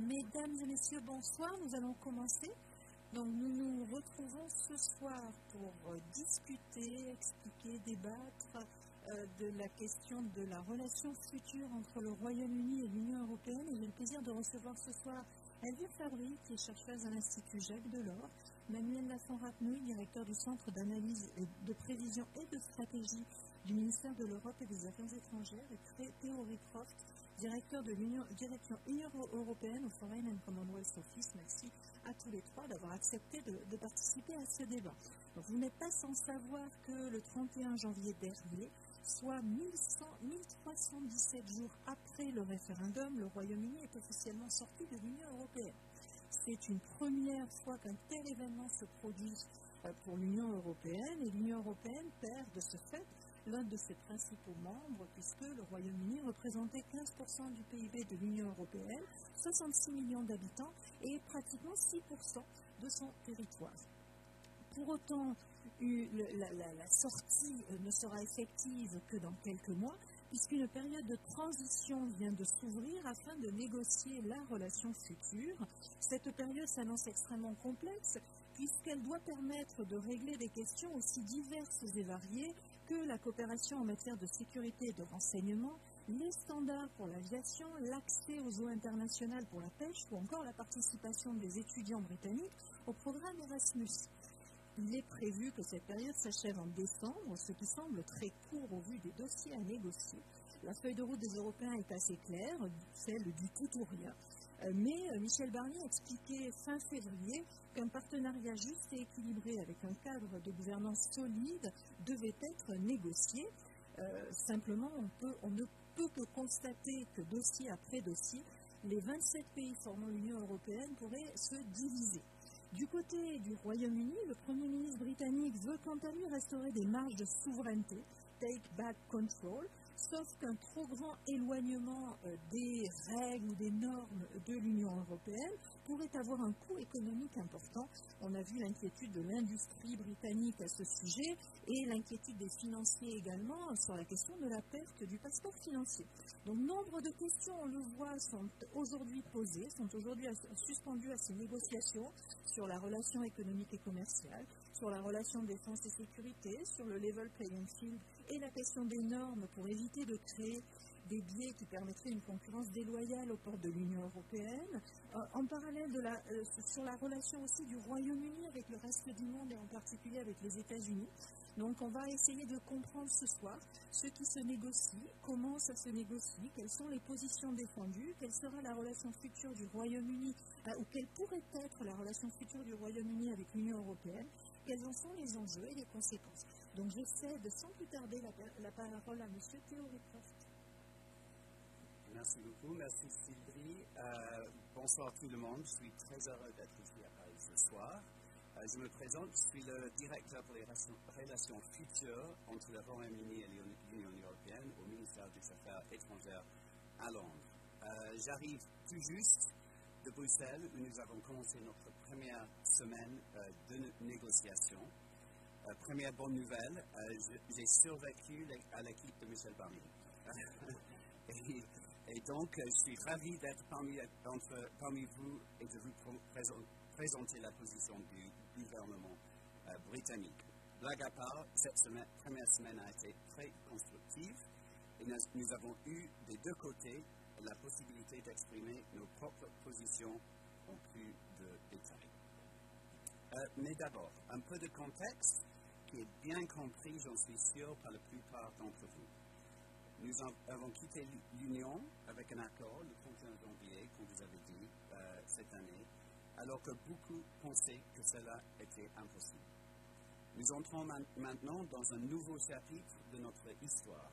Mesdames et messieurs, bonsoir. Nous allons commencer. Donc, nous nous retrouvons ce soir pour discuter, expliquer, débattre de la question de la relation future entre le Royaume-Uni et l'Union européenne. Et j'ai le plaisir de recevoir ce soir Elvire Fabry, qui est chercheuse à l'Institut Jacques Delors, Manuel Lafont-Rapnouil, directeur du Centre d'analyse de prévision et de stratégie du ministère de l'Europe et des Affaires étrangères, et Théo Ricroft, directeur de direction Union européenne au Foreign and Commonwealth Office. Merci à tous les trois d'avoir accepté de participer à ce débat. Donc, vous n'êtes pas sans savoir que le 31 janvier dernier, soit 1317 jours après le référendum, le Royaume-Uni est officiellement sorti de l'Union européenne. C'est une première fois qu'un tel événement se produit pour l'Union européenne, et l'Union européenne perd de ce fait l'un de ses principaux membres, puisque le Royaume-Uni représentait 15% du PIB de l'Union européenne, 66 millions d'habitants et pratiquement 6% de son territoire. Pour autant, la sortie ne sera effective que dans quelques mois, puisqu'une période de transition vient de s'ouvrir afin de négocier la relation future. Cette période s'annonce extrêmement complexe, puisqu'elle doit permettre de régler des questions aussi diverses et variées que la coopération en matière de sécurité et de renseignement, les standards pour l'aviation, l'accès aux eaux internationales pour la pêche ou encore la participation des étudiants britanniques au programme Erasmus. Il est prévu que cette période s'achève en décembre, ce qui semble très court au vu des dossiers à négocier. La feuille de route des Européens est assez claire, celle du tout ou rien. Mais Michel Barnier a expliqué fin février qu'un partenariat juste et équilibré avec un cadre de gouvernance solide devait être négocié. Simplement, on ne peut que constater que dossier après dossier, les 27 pays formant l'Union européenne pourraient se diviser. Du côté du Royaume-Uni, le Premier ministre britannique veut quant à lui restaurer des marges de souveraineté, take back control, sauf qu'un trop grand éloignement des règles ou des normes de l'Union européenne pourrait avoir un coût économique important. On a vu l'inquiétude de l'industrie britannique à ce sujet et l'inquiétude des financiers également sur la question de la perte du passeport financier. Donc, nombre de questions, on le voit, sont aujourd'hui posées, sont aujourd'hui suspendues à ces négociations sur la relation économique et commerciale, sur la relation défense et sécurité, sur le level playing field et la question des normes pour éviter de créer des biais qui permettraient une concurrence déloyale aux portes de l'Union européenne. En parallèle, sur la relation aussi du Royaume-Uni avec le reste du monde et en particulier avec les États-Unis. Donc on va essayer de comprendre ce soir ce qui se négocie, comment ça se négocie, quelles sont les positions défendues, quelle sera la relation future du Royaume-Uni, ou quelle pourrait être la relation future du Royaume-Uni avec l'Union européenne, quels en sont les enjeux et les conséquences. Donc je cède sans plus tarder la parole à M. Théo Ricroft. Merci beaucoup, merci Sylvie. Bonsoir tout le monde, je suis très heureux d'être ici à Paris ce soir. Je me présente, je suis le directeur pour les relations futures entre le Royaume-Uni et l'Union européenne au ministère des Affaires étrangères à Londres. J'arrive tout juste de Bruxelles où nous avons commencé notre première semaine de négociation. Première bonne nouvelle, j'ai survécu à l'équipe de Michel Barnier. Et donc, je suis ravi d'être parmi vous et de vous présenter la position du gouvernement britannique. Blague à part, cette première semaine a été très constructive et nous avons eu des deux côtés la possibilité d'exprimer nos propres positions en plus de détails. Mais d'abord, un peu de contexte qui est bien compris, j'en suis sûr, par la plupart d'entre vous. Nous avons quitté l'Union avec un accord le 31 janvier, comme vous avez dit, cette année, alors que beaucoup pensaient que cela était impossible. Nous entrons maintenant dans un nouveau chapitre de notre histoire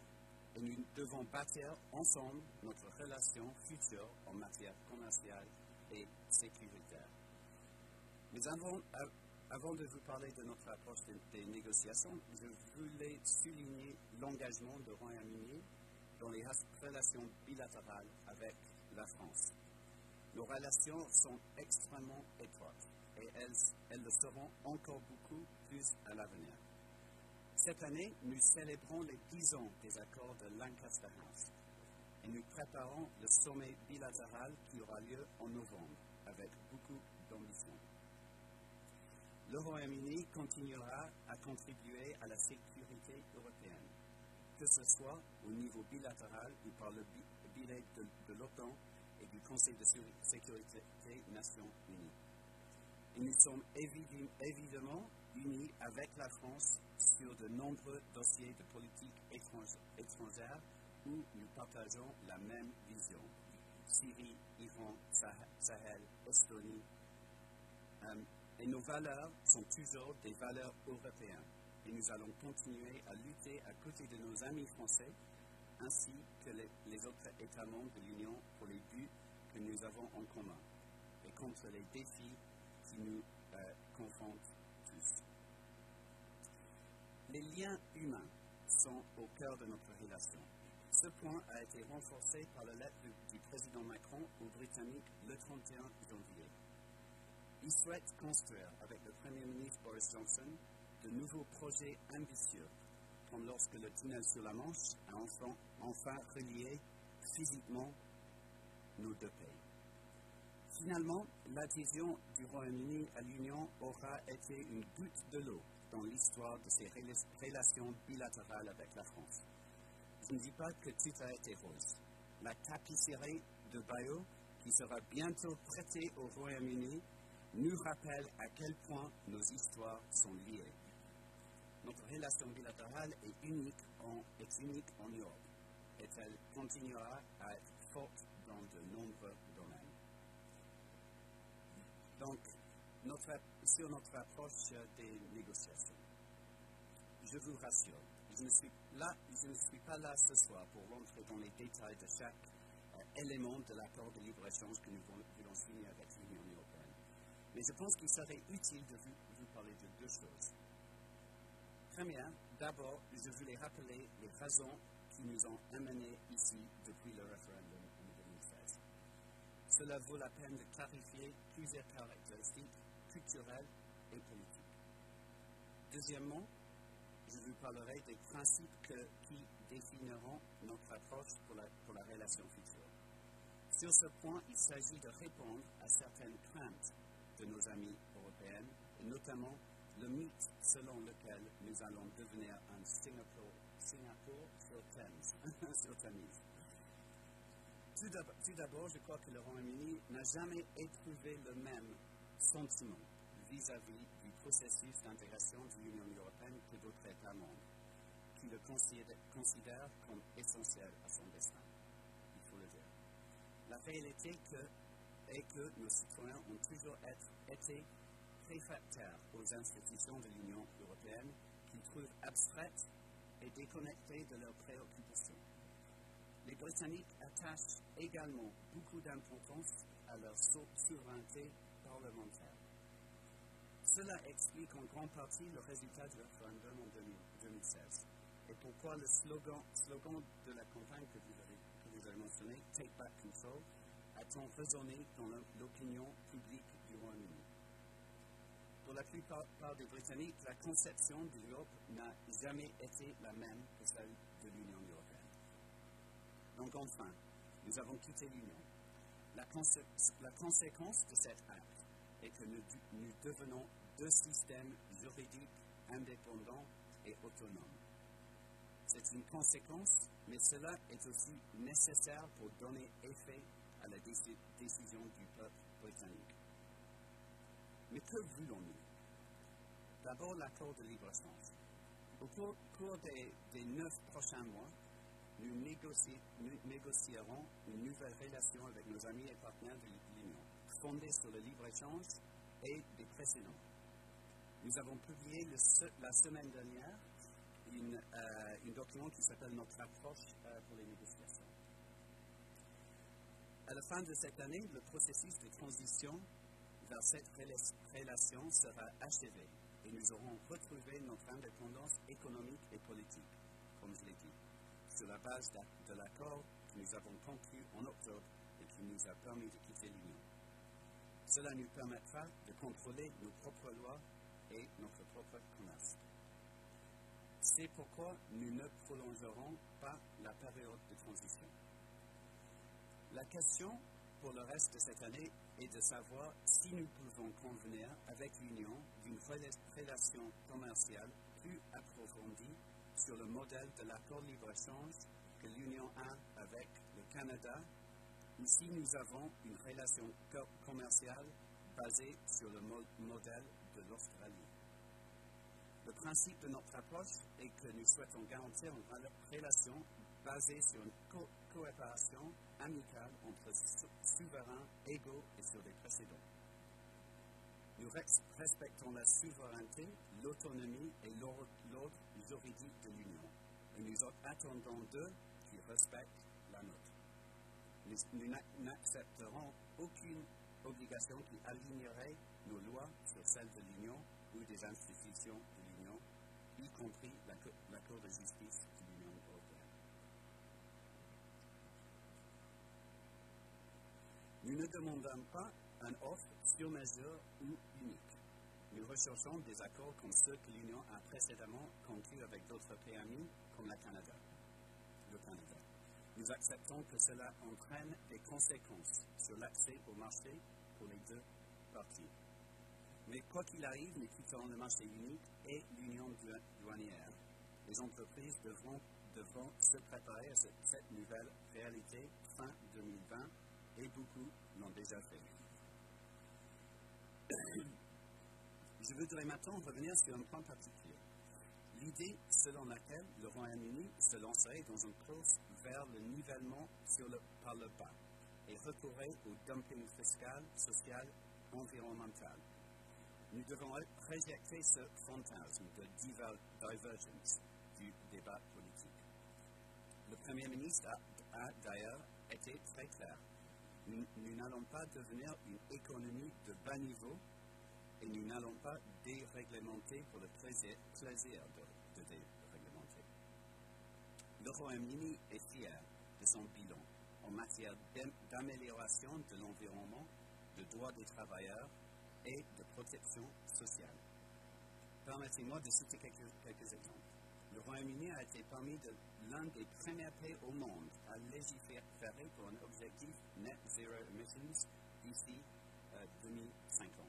et nous devons bâtir ensemble notre relation future en matière commerciale et sécuritaire. Mais avant de vous parler de notre approche des négociations, je voulais souligner l'engagement du Royaume-Uni dans les relations bilatérales avec la France. Nos relations sont extrêmement étroites et elles le seront encore beaucoup plus à l'avenir. Cette année, nous célébrons les 10 ans des accords de Lancaster House. et nous préparons le sommet bilatéral qui aura lieu en novembre, avec beaucoup d'ambition. Le Royaume-Uni continuera à contribuer à la sécurité européenne, que ce soit au niveau bilatéral ou par le biais de l'OTAN et du Conseil de sécurité des Nations Unies. Et nous sommes évidemment unis avec la France sur de nombreux dossiers de politique étrangère où nous partageons la même vision. Syrie, Iran, Sahel, Estonie. Et nos valeurs sont toujours des valeurs européennes. Et nous allons continuer à lutter à côté de nos amis français ainsi que les autres États membres de l'Union pour les buts que nous avons en commun et contre les défis qui nous confrontent tous. Les liens humains sont au cœur de notre relation. Ce point a été renforcé par la lettre du président Macron aux Britanniques le 31 janvier. Il souhaite construire avec le Premier ministre Boris Johnson de nouveaux projets ambitieux, comme lorsque le tunnel sur la Manche a enfin relié physiquement nos deux pays. Finalement, l'adhésion du Royaume-Uni à l'Union aura été une goutte de l'eau dans l'histoire de ces relations bilatérales avec la France. Je ne dis pas que tout a été rose. La tapisserie de Bayeux, qui sera bientôt prêtée au Royaume-Uni, nous rappelle à quel point nos histoires sont liées. Notre relation bilatérale est unique en Europe et elle continuera à être forte dans de nombreux domaines. Donc, sur notre approche des négociations, je vous rassure, je ne suis pas là ce soir pour rentrer dans les détails de chaque élément de l'accord de libre-échange que nous voulons signer avec l'Union européenne. Mais je pense qu'il serait utile de vous parler de deux choses. Première, d'abord, je voulais rappeler les raisons qui nous ont amenés ici depuis le référendum en 2016. Cela vaut la peine de clarifier plusieurs caractéristiques culturelles et politiques. Deuxièmement, je vous parlerai des principes qui définiront notre approche pour la relation future. Sur ce point, il s'agit de répondre à certaines craintes de nos amis européens, et notamment le mythe selon lequel nous allons devenir un Singapour sur Tamise. Tout d'abord, je crois que le Royaume-Uni n'a jamais éprouvé le même sentiment vis-à-vis du processus d'intégration de l'Union européenne que d'autres États membres, qui le considèrent comme essentiel à son destin, il faut le dire. La réalité est que nos citoyens ont toujours été réfractaires aux institutions de l'Union européenne qu'ils trouvent abstraites et déconnectées de leurs préoccupations. Les Britanniques attachent également beaucoup d'importance à leur souveraineté parlementaire. Cela explique en grande partie le résultat du référendum en 2016 et pourquoi le slogan de la campagne que vous avez mentionné, Take Back Control, a tant résonné dans l'opinion publique du Royaume-Uni. Pour la plupart des Britanniques, la conception de l'Europe n'a jamais été la même que celle de l'Union européenne. Donc enfin, nous avons quitté l'Union. La conséquence de cet acte est que nous devenons deux systèmes juridiques indépendants et autonomes. C'est une conséquence, mais cela est aussi nécessaire pour donner effet à la décision du peuple britannique. Mais que voulons-nous? D'abord, l'accord de libre-échange. Au cours des 9 prochains mois, nous négocierons une nouvelle relation avec nos amis et partenaires de l'Union, fondée sur le libre-échange et des précédents. Nous avons publié la semaine dernière un document qui s'appelle Notre approche pour les négociations. À la fin de cette année, le processus de transition vers cette relation sera achevé et nous aurons retrouvé notre indépendance économique et politique, comme je l'ai dit, sur la base de l'accord que nous avons conclu en octobre et qui nous a permis de quitter l'Union. Cela nous permettra de contrôler nos propres lois et notre propre commerce. C'est pourquoi nous ne prolongerons pas la période de transition. La question pour le reste de cette année est de savoir si nous pouvons convenir avec l'Union d'une relation commerciale plus approfondie sur le modèle de l'accord de libre-échange que l'Union a avec le Canada, ou si nous avons une relation commerciale basée sur le modèle de l'Australie. Le principe de notre approche est que nous souhaitons garantir une relation basée sur une coopération amicale entre souverains égaux et sur des précédents. Nous respectons la souveraineté, l'autonomie et l'ordre juridique de l'Union, et nous attendons d'eux qu'ils respectent la nôtre. Nous n'accepterons aucune obligation qui alignerait nos lois sur celles de l'Union ou des institutions de l'Union, y compris la Cour de justice de l'Union européenne. Nous ne demandons pas une offre sur mesure ou unique. Nous recherchons des accords comme ceux que l'Union a précédemment conclus avec d'autres pays amis, comme le Canada. Nous acceptons que cela entraîne des conséquences sur l'accès au marché pour les deux parties. Mais quoi qu'il arrive, nous quitterons le marché unique et l'union douanière. Les entreprises devront se préparer à cette nouvelle réalité fin 2020 et beaucoup l'ont déjà fait. Je voudrais maintenant revenir sur un point particulier. L'idée selon laquelle le Royaume-Uni se lancerait dans une course vers le nivellement par le bas et recourrait au dumping fiscal, social, environnemental. Nous devons rejeter ce fantasme de divergence du débat politique. Le Premier ministre a d'ailleurs été très clair. Nous n'allons pas devenir une économie de bas niveau et nous n'allons pas déréglementer pour le plaisir de déréglementer. Le Royaume-Uni est fier de son bilan en matière d'amélioration de l'environnement, de droits des travailleurs et de protection sociale. Permettez-moi de citer quelques exemples. Le Royaume-Uni a été parmi l'un des premiers pays au monde à légiférer pour un objectif net zero emissions d'ici 2050.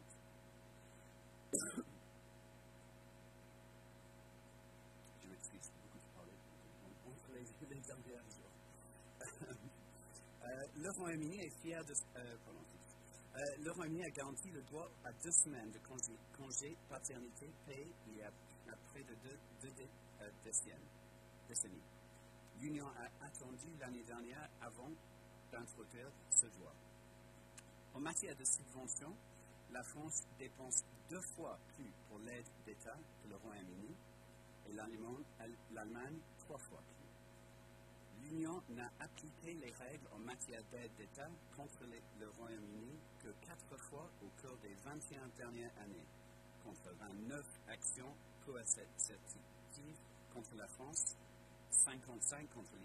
Je m'excuse, beaucoup de parler entre les températures. Le Royaume-Uni est fier de... le Royaume-Uni a garanti le droit à 2 semaines de congé paternité payé il y a près de deux décennies. L'Union a attendu l'année dernière avant d'introduire ce droit. En matière de subventions, la France dépense 2 fois plus pour l'aide d'État que le Royaume-Uni et l'Allemagne 3 fois plus. L'Union n'a appliqué les règles en matière d'aide d'État contre le Royaume-Uni que 4 fois au cours des 21 dernières années, contre 29 actions coercitives contre la France, 55 contre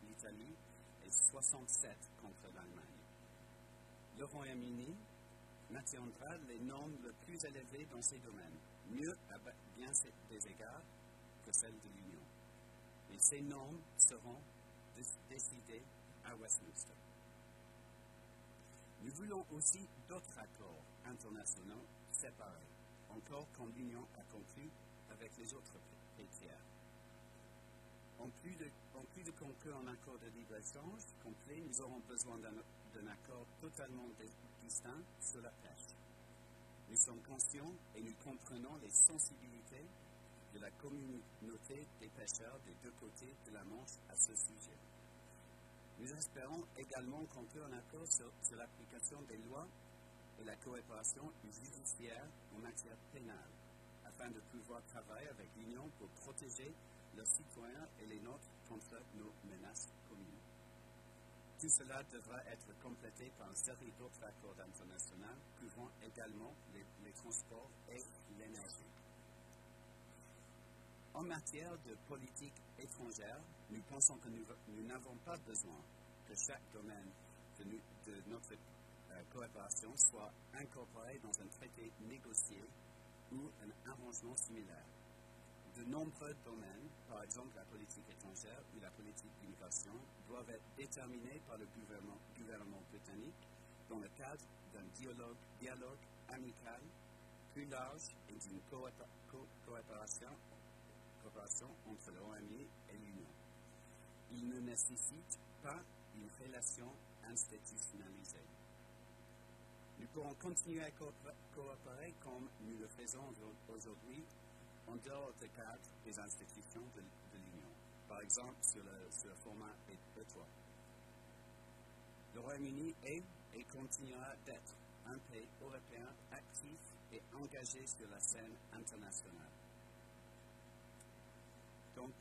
l'Italie et 67 contre l'Allemagne. Le Royaume-Uni maintiendra les normes les plus élevées dans ces domaines, mieux à bien des égards que celles de l'Union. Et ces normes seront décidées à Westminster. Nous voulons aussi d'autres accords internationaux séparés, encore quand l'Union a conclu avec les autres pays tiers. En plus de conclure un accord de libre-échange complet, nous aurons besoin d'un accord totalement distinct sur la pêche. Nous sommes conscients et nous comprenons les sensibilités de la communauté des pêcheurs des deux côtés de la Manche à ce sujet. Nous espérons également conclure un accord sur l'application des lois et la coopération judiciaire en matière pénale, afin de pouvoir travailler avec l'Union pour protéger leurs citoyens et les nôtres contre nos menaces communes. Tout cela devra être complété par une série d'autres accords internationaux couvrant également les transports et l'énergie. En matière de politique étrangère, nous pensons que nous n'avons pas besoin que chaque domaine de notre coopération soit incorporé dans un traité négocié ou un arrangement similaire. De nombreux domaines, par exemple la politique étrangère ou la politique d'immigration, doivent être déterminés par le gouvernement britannique dans le cadre d'un dialogue amical plus large et d'une coopération entre l'OMI et l'Union. Il ne nécessite pas une relation institutionnalisée. Nous pourrons continuer à coopérer comme nous le faisons aujourd'hui en dehors du cadre des institutions de l'Union, par exemple sur le format étroit. Le Royaume-Uni est et continuera d'être un pays européen actif et engagé sur la scène internationale. Donc,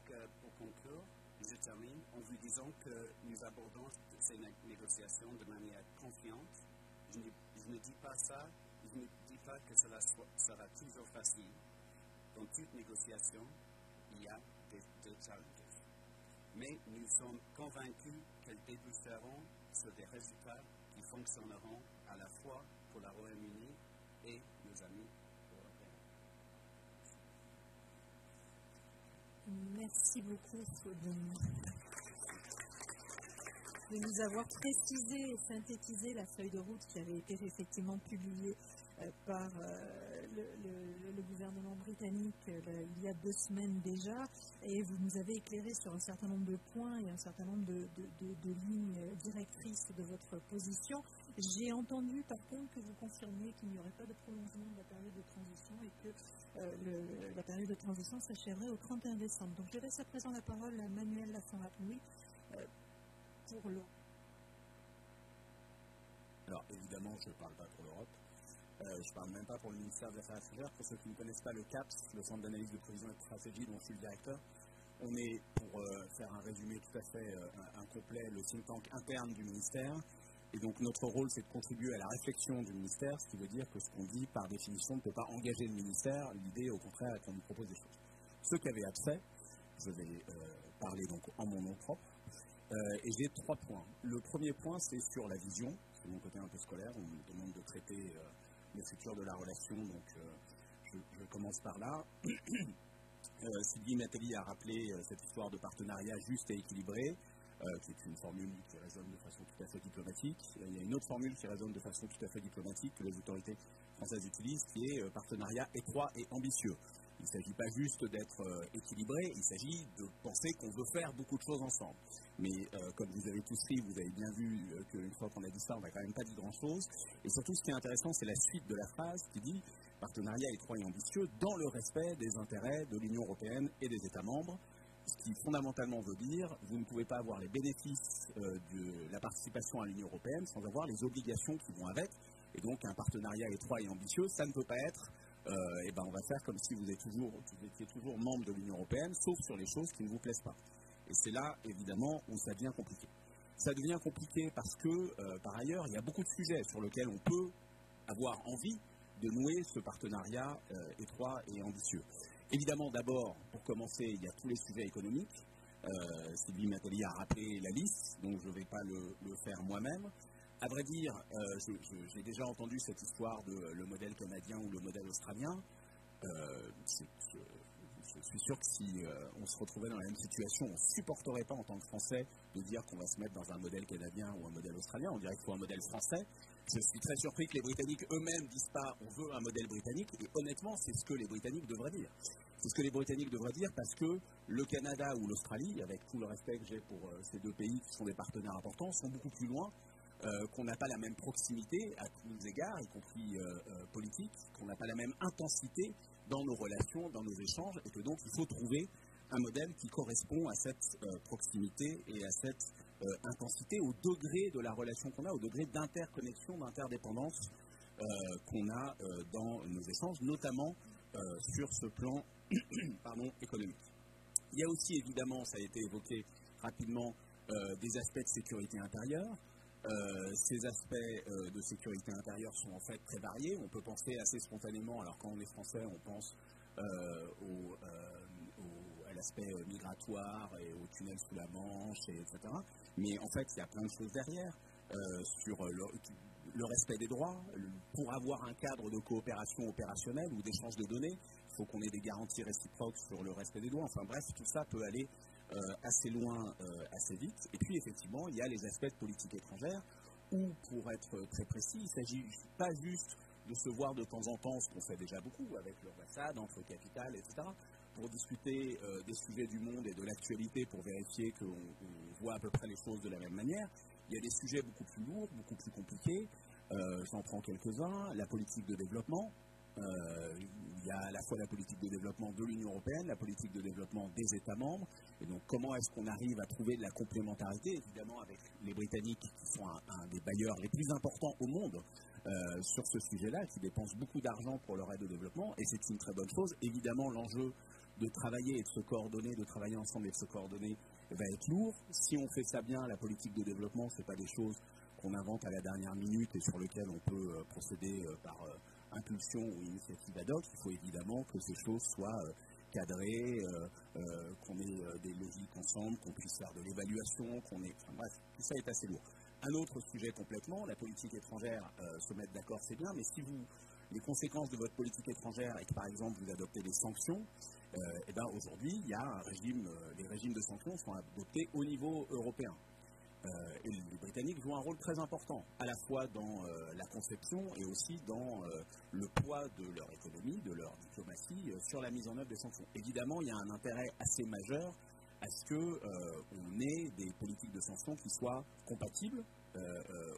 pour conclure, je termine en vous disant que nous abordons ces négociations de manière confiante. Je ne dis pas ça, je ne dis pas que cela sera toujours facile. Dans toute négociation, il y a des challenges. Mais nous sommes convaincus qu'elles déboucheront sur des résultats qui fonctionneront à la fois pour la Royaume-Uni et nos amis européens. Merci beaucoup de nous avoir précisé et synthétisé la feuille de route qui avait été effectivement publiée par le gouvernement britannique il y a 2 semaines déjà, et vous nous avez éclairé sur un certain nombre de points et un certain nombre de lignes directrices de votre position. J'ai entendu par contre que vous confirmiez qu'il n'y aurait pas de prolongement de la période de transition et que la période de transition s'achèverait au 31 décembre. Donc je laisse à présent la parole à Manuel Lafont-Rapnouil pour l'Europe. Alors évidemment, je ne parle pas pour l'Europe. Je ne parle même pas pour le ministère des Affaires étrangères. Pour ceux qui ne connaissent pas le CAPS, le Centre d'analyse de prévision et de stratégie dont je suis le directeur, on est, pour faire un résumé tout à fait incomplet, le think tank interne du ministère. Et donc notre rôle, c'est de contribuer à la réflexion du ministère, ce qui veut dire que ce qu'on dit, par définition, ne peut pas engager le ministère. L'idée, au contraire, est qu'on lui propose des choses. Ceux qui avaient accès, je vais parler donc en mon nom propre. Et j'ai 3 points. Le premier point, c'est sur la vision. C'est mon côté un peu scolaire. On me demande de traiter le futur de la relation, donc je commence par là. Sylvie Nathalie a rappelé cette histoire de partenariat juste et équilibré, qui est une formule qui résonne de façon tout à fait diplomatique. Il y a une autre formule qui résonne de façon tout à fait diplomatique que les autorités françaises utilisent, qui est partenariat étroit et ambitieux. Il ne s'agit pas juste d'être équilibré, il s'agit de penser qu'on veut faire beaucoup de choses ensemble. Mais comme vous avez tous ri, vous avez bien vu qu'une fois qu'on a dit ça, on n'a quand même pas dit grand-chose. Et surtout, ce qui est intéressant, c'est la suite de la phrase qui dit « partenariat étroit et ambitieux dans le respect des intérêts de l'Union européenne et des États membres ». Ce qui fondamentalement veut dire vous ne pouvez pas avoir les bénéfices de la participation à l'Union européenne sans avoir les obligations qui vont avec. Et donc, un partenariat étroit et ambitieux, ça ne peut pas être on va faire comme si vous étiez toujours membre de l'Union européenne, sauf sur les choses qui ne vous plaisent pas. Et c'est là, évidemment, où ça devient compliqué. Ça devient compliqué parce que, par ailleurs, il y a beaucoup de sujets sur lesquels on peut avoir envie de nouer ce partenariat étroit et ambitieux. Évidemment, d'abord, pour commencer, il y a tous les sujets économiques. Sylvie Nathalie a rappelé la liste, donc je ne vais pas le faire moi-même. À vrai dire, j'ai déjà entendu cette histoire de le modèle canadien ou le modèle australien. Je suis sûr que si on se retrouvait dans la même situation, on ne supporterait pas en tant que Français de dire qu'on va se mettre dans un modèle canadien ou un modèle australien. On dirait qu'il faut un modèle français. Je suis très surpris que les Britanniques eux-mêmes ne disent pas on veut un modèle britannique. Et honnêtement, c'est ce que les Britanniques devraient dire. C'est ce que les Britanniques devraient dire parce que le Canada ou l'Australie, avec tout le respect que j'ai pour ces 2 pays qui sont des partenaires importants, sont beaucoup plus loin. Qu'on n'a pas la même proximité à tous les égards, y compris politique, qu'on n'a pas la même intensité dans nos relations, dans nos échanges, et que donc il faut trouver un modèle qui correspond à cette proximité et à cette intensité, au degré de la relation qu'on a, au degré d'interconnexion, d'interdépendance qu'on a dans nos échanges, notamment sur ce plan économique. Il y a aussi évidemment, ça a été évoqué rapidement, des aspects de sécurité intérieure. Ces aspects de sécurité intérieure sont en fait très variés. On peut penser assez spontanément, alors quand on est français, on pense à l'aspect migratoire et au tunnel sous la Manche, etc. Mais en fait, il y a plein de choses derrière. Sur le respect des droits, pour avoir un cadre de coopération opérationnelle ou d'échange de données, il faut qu'on ait des garanties réciproques sur le respect des droits. Enfin bref, tout ça peut aller assez loin, assez vite. Et puis effectivement, il y a les aspects de politique étrangère où, pour être très précis, il ne s'agit pas juste de se voir de temps en temps, ce qu'on fait déjà beaucoup avec l'ambassade, entre capitales, etc., pour discuter des sujets du monde et de l'actualité, pour vérifier qu'on voit à peu près les choses de la même manière. Il y a des sujets beaucoup plus lourds, beaucoup plus compliqués. J'en prends quelques-uns. La politique de développement. Il y a à la fois la politique de développement de l'Union européenne, la politique de développement des États membres. Et donc, comment est-ce qu'on arrive à trouver de la complémentarité, évidemment, avec les Britanniques, qui sont un des bailleurs les plus importants au monde sur ce sujet-là, qui dépensent beaucoup d'argent pour leur aide au développement. Et c'est une très bonne chose. Évidemment, l'enjeu de travailler et de se coordonner, de travailler ensemble et de se coordonner va être lourd. Si on fait ça bien, la politique de développement, ce n'est pas des choses qu'on invente à la dernière minute et sur lesquelles on peut procéder par impulsion ou initiative ad hoc. Il faut évidemment que ces choses soient cadrées, qu'on ait des logiques ensemble, qu'on puisse faire de l'évaluation, enfin, bref, tout ça est assez lourd. Un autre sujet complètement, la politique étrangère, se mettre d'accord c'est bien, mais si les conséquences de votre politique étrangère et que par exemple vous adoptez des sanctions, et ben aujourd'hui il y a un régime, les régimes de sanctions sont adoptés au niveau européen. Et les Britanniques jouent un rôle très important, à la fois dans la conception et aussi dans le poids de leur économie, de leur diplomatie, sur la mise en œuvre des sanctions. Évidemment, il y a un intérêt assez majeur à ce qu'on ait des politiques de sanctions qui soient compatibles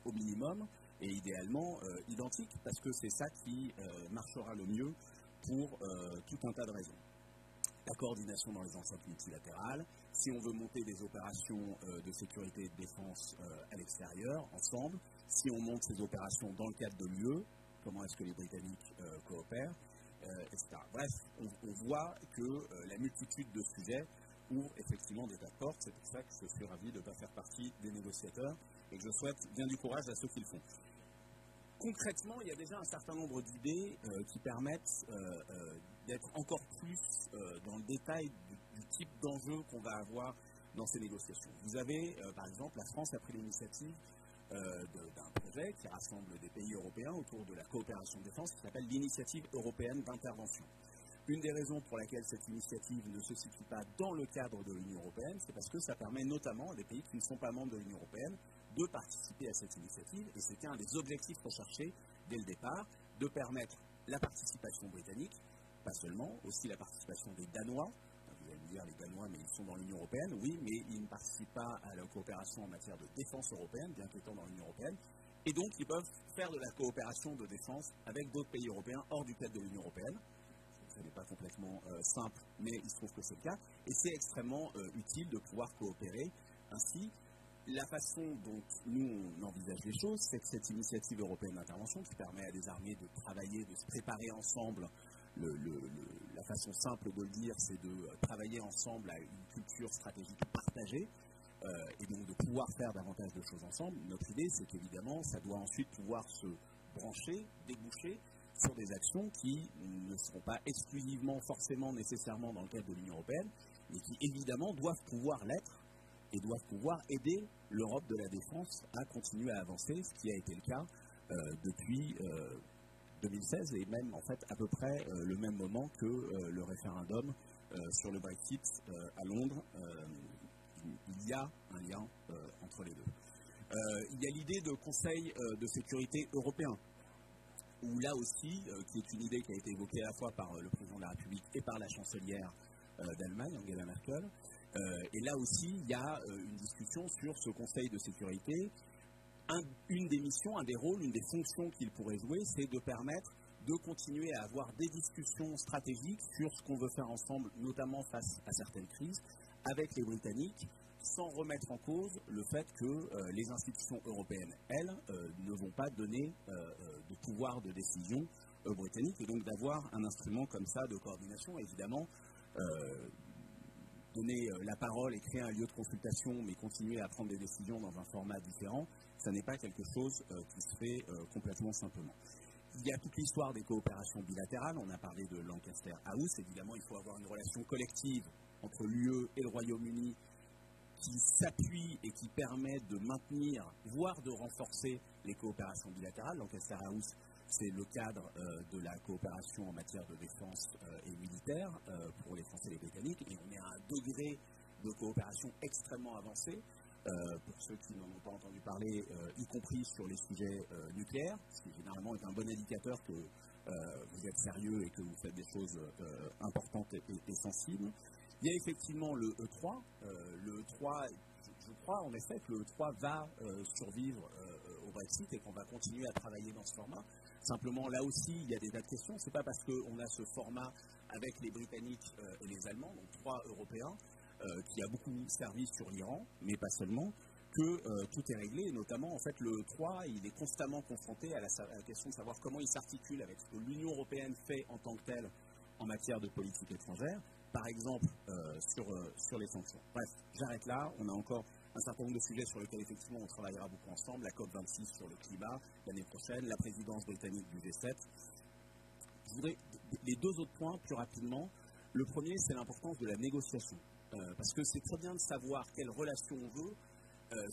au minimum et idéalement identiques, parce que c'est ça qui marchera le mieux pour tout un tas de raisons. La coordination dans les enceintes multilatérales, si on veut monter des opérations de sécurité et de défense à l'extérieur, ensemble, si on monte ces opérations dans le cadre de l'UE, comment est-ce que les Britanniques coopèrent, etc. Bref, on voit que la multitude de sujets ouvre effectivement des tas de portes. C'est pour ça que je suis ravi de ne pas faire partie des négociateurs et que je souhaite bien du courage à ceux qui le font. Concrètement, il y a déjà un certain nombre d'idées qui permettent d'être encore plus dans le détail du type d'enjeu qu'on va avoir dans ces négociations. Vous avez, par exemple, la France a pris l'initiative d'un projet qui rassemble des pays européens autour de la coopération de défense qui s'appelle l'Initiative européenne d'intervention. Une des raisons pour laquelle cette initiative ne se situe pas dans le cadre de l'Union européenne, c'est parce que ça permet notamment à des pays qui ne sont pas membres de l'Union européenne de participer à cette initiative, et c'était un des objectifs recherchés dès le départ, de permettre la participation britannique, pas seulement, aussi la participation des Danois. Vous allez me dire, les Danois, mais ils sont dans l'Union européenne, oui, mais ils ne participent pas à la coopération en matière de défense européenne, bien qu'étant dans l'Union européenne, et donc ils peuvent faire de la coopération de défense avec d'autres pays européens hors du cadre de l'Union européenne. Ça n'est pas complètement simple, mais il se trouve que c'est le cas, et c'est extrêmement utile de pouvoir coopérer ainsi. La façon dont nous on envisage les choses, c'est que cette initiative européenne d'intervention qui permet à des armées de travailler, de se préparer ensemble, la façon simple de le dire, c'est de travailler ensemble à une culture stratégique partagée, et donc de pouvoir faire davantage de choses ensemble. Notre idée, c'est qu'évidemment, ça doit ensuite pouvoir se brancher, déboucher sur des actions qui ne seront pas exclusivement, forcément, nécessairement dans le cadre de l'Union européenne, mais qui évidemment doivent pouvoir l'être et doivent pouvoir aider l'Europe de la défense à continuer à avancer, ce qui a été le cas depuis 2016 et même en fait à peu près le même moment que le référendum sur le Brexit à Londres. Il y a un lien entre les deux. Il y a l'idée de Conseil de sécurité européen, où là aussi, qui est une idée qui a été évoquée à la fois par le président de la République et par la chancelière d'Allemagne, Angela Merkel. Et là aussi, il y a une discussion sur ce Conseil de sécurité. Une des missions, un des rôles, une des fonctions qu'il pourrait jouer, c'est de permettre de continuer à avoir des discussions stratégiques sur ce qu'on veut faire ensemble, notamment face à certaines crises, avec les Britanniques, sans remettre en cause le fait que les institutions européennes, elles, ne vont pas donner de pouvoir de décision aux Britanniques, et donc d'avoir un instrument comme ça de coordination, évidemment, donner la parole et créer un lieu de consultation, mais continuer à prendre des décisions dans un format différent, ça n'est pas quelque chose qui se fait complètement simplement. Il y a toute l'histoire des coopérations bilatérales, on a parlé de Lancaster House, évidemment il faut avoir une relation collective entre l'UE et le Royaume-Uni qui s'appuie et qui permet de maintenir, voire de renforcer les coopérations bilatérales. Lancaster House, c'est le cadre de la coopération en matière de défense et militaire pour les Français et les Britanniques, et on est à un degré de coopération extrêmement avancée, pour ceux qui n'en ont pas entendu parler, y compris sur les sujets nucléaires, ce qui généralement est un bon indicateur que vous êtes sérieux et que vous faites des choses importantes et sensibles. Il y a effectivement le E3. Le E3, je crois en effet que le E3 va survivre au Brexit et qu'on va continuer à travailler dans ce format. Simplement, là aussi, il y a des tas de questions. Ce n'est pas parce qu'on a ce format avec les Britanniques et les Allemands, donc 3 Européens, qui a beaucoup servi sur l'Iran, mais pas seulement, que tout est réglé. Et notamment, en fait, le E3, il est constamment confronté à la question de savoir comment il s'articule avec ce que l'Union européenne fait en tant que telle en matière de politique étrangère, par exemple sur les sanctions. Bref, j'arrête là. On a encore un certain nombre de sujets sur lesquels effectivement on travaillera beaucoup ensemble, la COP26 sur le climat l'année prochaine, la présidence britannique du G7. Je voudrais les 2 autres points plus rapidement. Le premier, c'est l'importance de la négociation, parce que c'est très bien de savoir quelle relation on veut.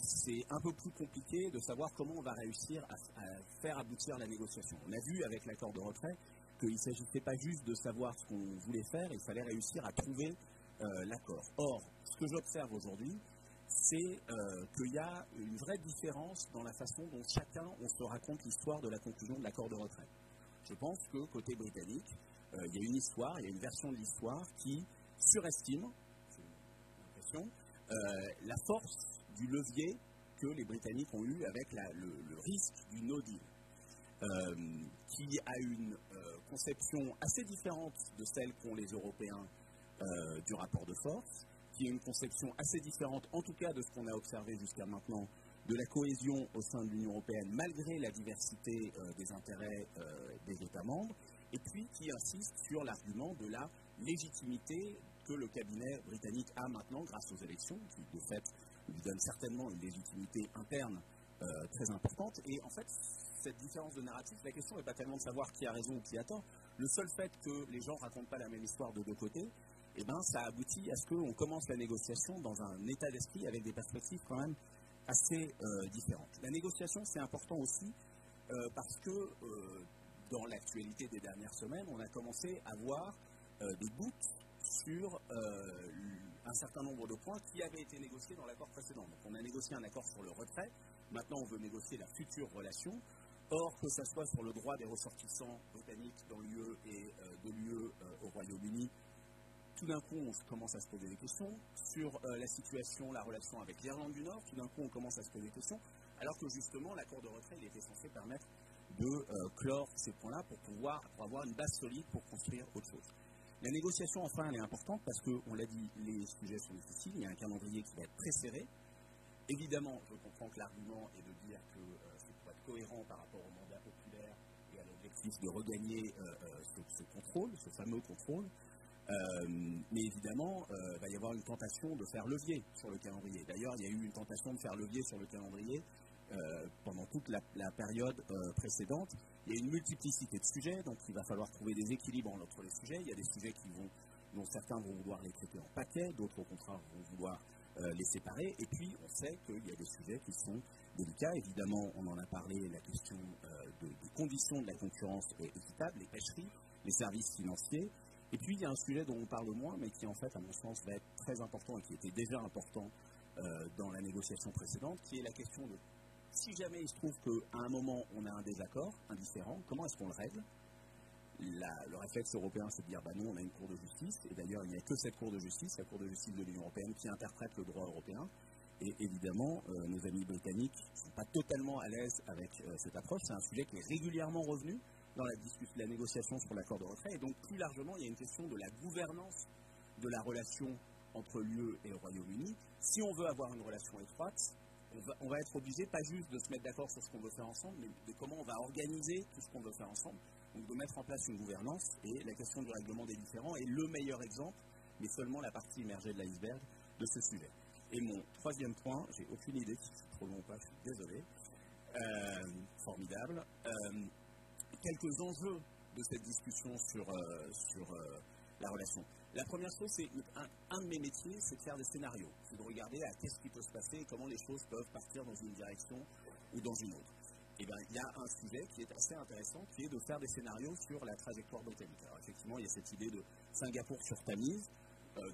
C'est un peu plus compliqué de savoir comment on va réussir à faire aboutir la négociation. On a vu avec l'accord de retrait qu'il ne s'agissait pas juste de savoir ce qu'on voulait faire, il fallait réussir à trouver l'accord. Or, ce que j'observe aujourd'hui, c'est qu'il y a une vraie différence dans la façon dont chacun on se raconte l'histoire de la conclusion de l'accord de retrait. Je pense que côté britannique, il y a une histoire, il y a une version de l'histoire qui surestime, j'ai l'impression, la force du levier que les Britanniques ont eu avec le risque du no deal, qui a une conception assez différente de celle qu'ont les Européens du rapport de force, qui est une conception assez différente, en tout cas de ce qu'on a observé jusqu'à maintenant, de la cohésion au sein de l'Union européenne, malgré la diversité des intérêts des États membres, et puis qui insiste sur l'argument de la légitimité que le cabinet britannique a maintenant grâce aux élections, qui de fait lui donne certainement une légitimité interne très importante. Et en fait, cette différence de narratif, la question n'est pas tellement de savoir qui a raison ou qui a tort. Le seul fait que les gens ne racontent pas la même histoire de 2 côtés, eh ben, ça aboutit à ce qu'on commence la négociation dans un état d'esprit avec des perspectives quand même assez différentes. La négociation, c'est important aussi parce que dans l'actualité des dernières semaines, on a commencé à voir des doutes sur un certain nombre de points qui avaient été négociés dans l'accord précédent. Donc on a négocié un accord sur le retrait, maintenant on veut négocier la future relation. Or, que ce soit sur le droit des ressortissants britanniques dans l'UE et de l'UE au Royaume-Uni, tout d'un coup, on commence à se poser des questions. Sur la situation, la relation avec l'Irlande du Nord, tout d'un coup, on commence à se poser des questions, alors que justement, l'accord de retrait, il était censé permettre de clore ces points-là pour avoir une base solide pour construire autre chose. La négociation, enfin, elle est importante parce qu'on l'a dit, les sujets sont difficiles, il y a un calendrier qui va être très serré. Évidemment, je comprends que l'argument est de dire que c'est pour être cohérent par rapport au mandat populaire et à l'objectif de regagner ce contrôle, ce fameux contrôle. Mais évidemment, il va y avoir une tentation de faire levier sur le calendrier. D'ailleurs, il y a eu une tentation de faire levier sur le calendrier pendant toute la période précédente. Il y a une multiplicité de sujets, donc il va falloir trouver des équilibres entre les sujets. Il y a des sujets dont certains vont vouloir les traiter en paquet, d'autres au contraire vont vouloir les séparer. Et puis, on sait qu'il y a des sujets qui sont délicats. Évidemment, on en a parlé, la question des conditions de la concurrence équitable, les pêcheries, les services financiers. Et puis, il y a un sujet dont on parle moins, mais qui, en fait, à mon sens, va être très important et qui était déjà important dans la négociation précédente, qui est la question de si jamais il se trouve qu'à un moment, on a un désaccord, un différend, comment est-ce qu'on le règle ? Le réflexe européen, c'est de dire, non, on a une cour de justice, et d'ailleurs, il n'y a que cette cour de justice, la cour de justice de l'Union européenne, qui interprète le droit européen. Et évidemment, nos amis britanniques ne sont pas totalement à l'aise avec cette approche. C'est un sujet qui est régulièrement revenu dans la négociation sur l'accord de retrait. Et donc, plus largement, il y a une question de la gouvernance de la relation entre l'UE et le Royaume-Uni. Si on veut avoir une relation étroite, on va être obligé, pas juste de se mettre d'accord sur ce qu'on veut faire ensemble, mais de comment on va organiser tout ce qu'on veut faire ensemble. Donc, de mettre en place une gouvernance. Et la question du règlement des différends est le meilleur exemple, mais seulement la partie immergée de l'iceberg de ce sujet. Et mon troisième point, j'ai aucune idée si c'est trop long ou pas, je suis désolé. Formidable. Quelques enjeux de cette discussion sur la relation. La première chose, c'est un de mes métiers, c'est de faire des scénarios. C'est de regarder à qu'est-ce qui peut se passer et comment les choses peuvent partir dans une direction ou dans une autre. Et bien, il y a un sujet qui est assez intéressant, qui est de faire des scénarios sur la trajectoire britannique. Alors effectivement, il y a cette idée de Singapour sur Tamise.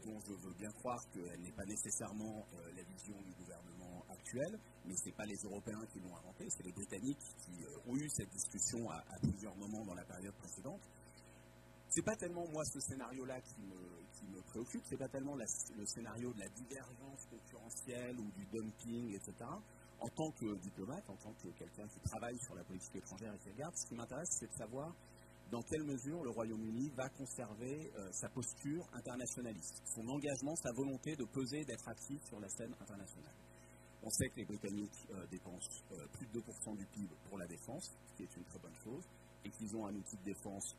dont je veux bien croire qu'elle n'est pas nécessairement la vision du gouvernement actuel, mais ce n'est pas les Européens qui l'ont inventée, c'est les Britanniques qui ont eu cette discussion à plusieurs moments dans la période précédente. Ce n'est pas tellement, moi, ce scénario-là qui me préoccupe, ce n'est pas tellement le scénario de la divergence concurrentielle ou du dumping, etc. En tant que diplomate, en tant que quelqu'un qui travaille sur la politique étrangère et qui regarde, ce qui m'intéresse, c'est de savoir dans quelle mesure le Royaume-Uni va conserver sa posture internationaliste, son engagement, sa volonté de peser, d'être actif sur la scène internationale. On sait que les Britanniques dépensent plus de 2% du PIB pour la défense, ce qui est une très bonne chose, et qu'ils ont un outil de défense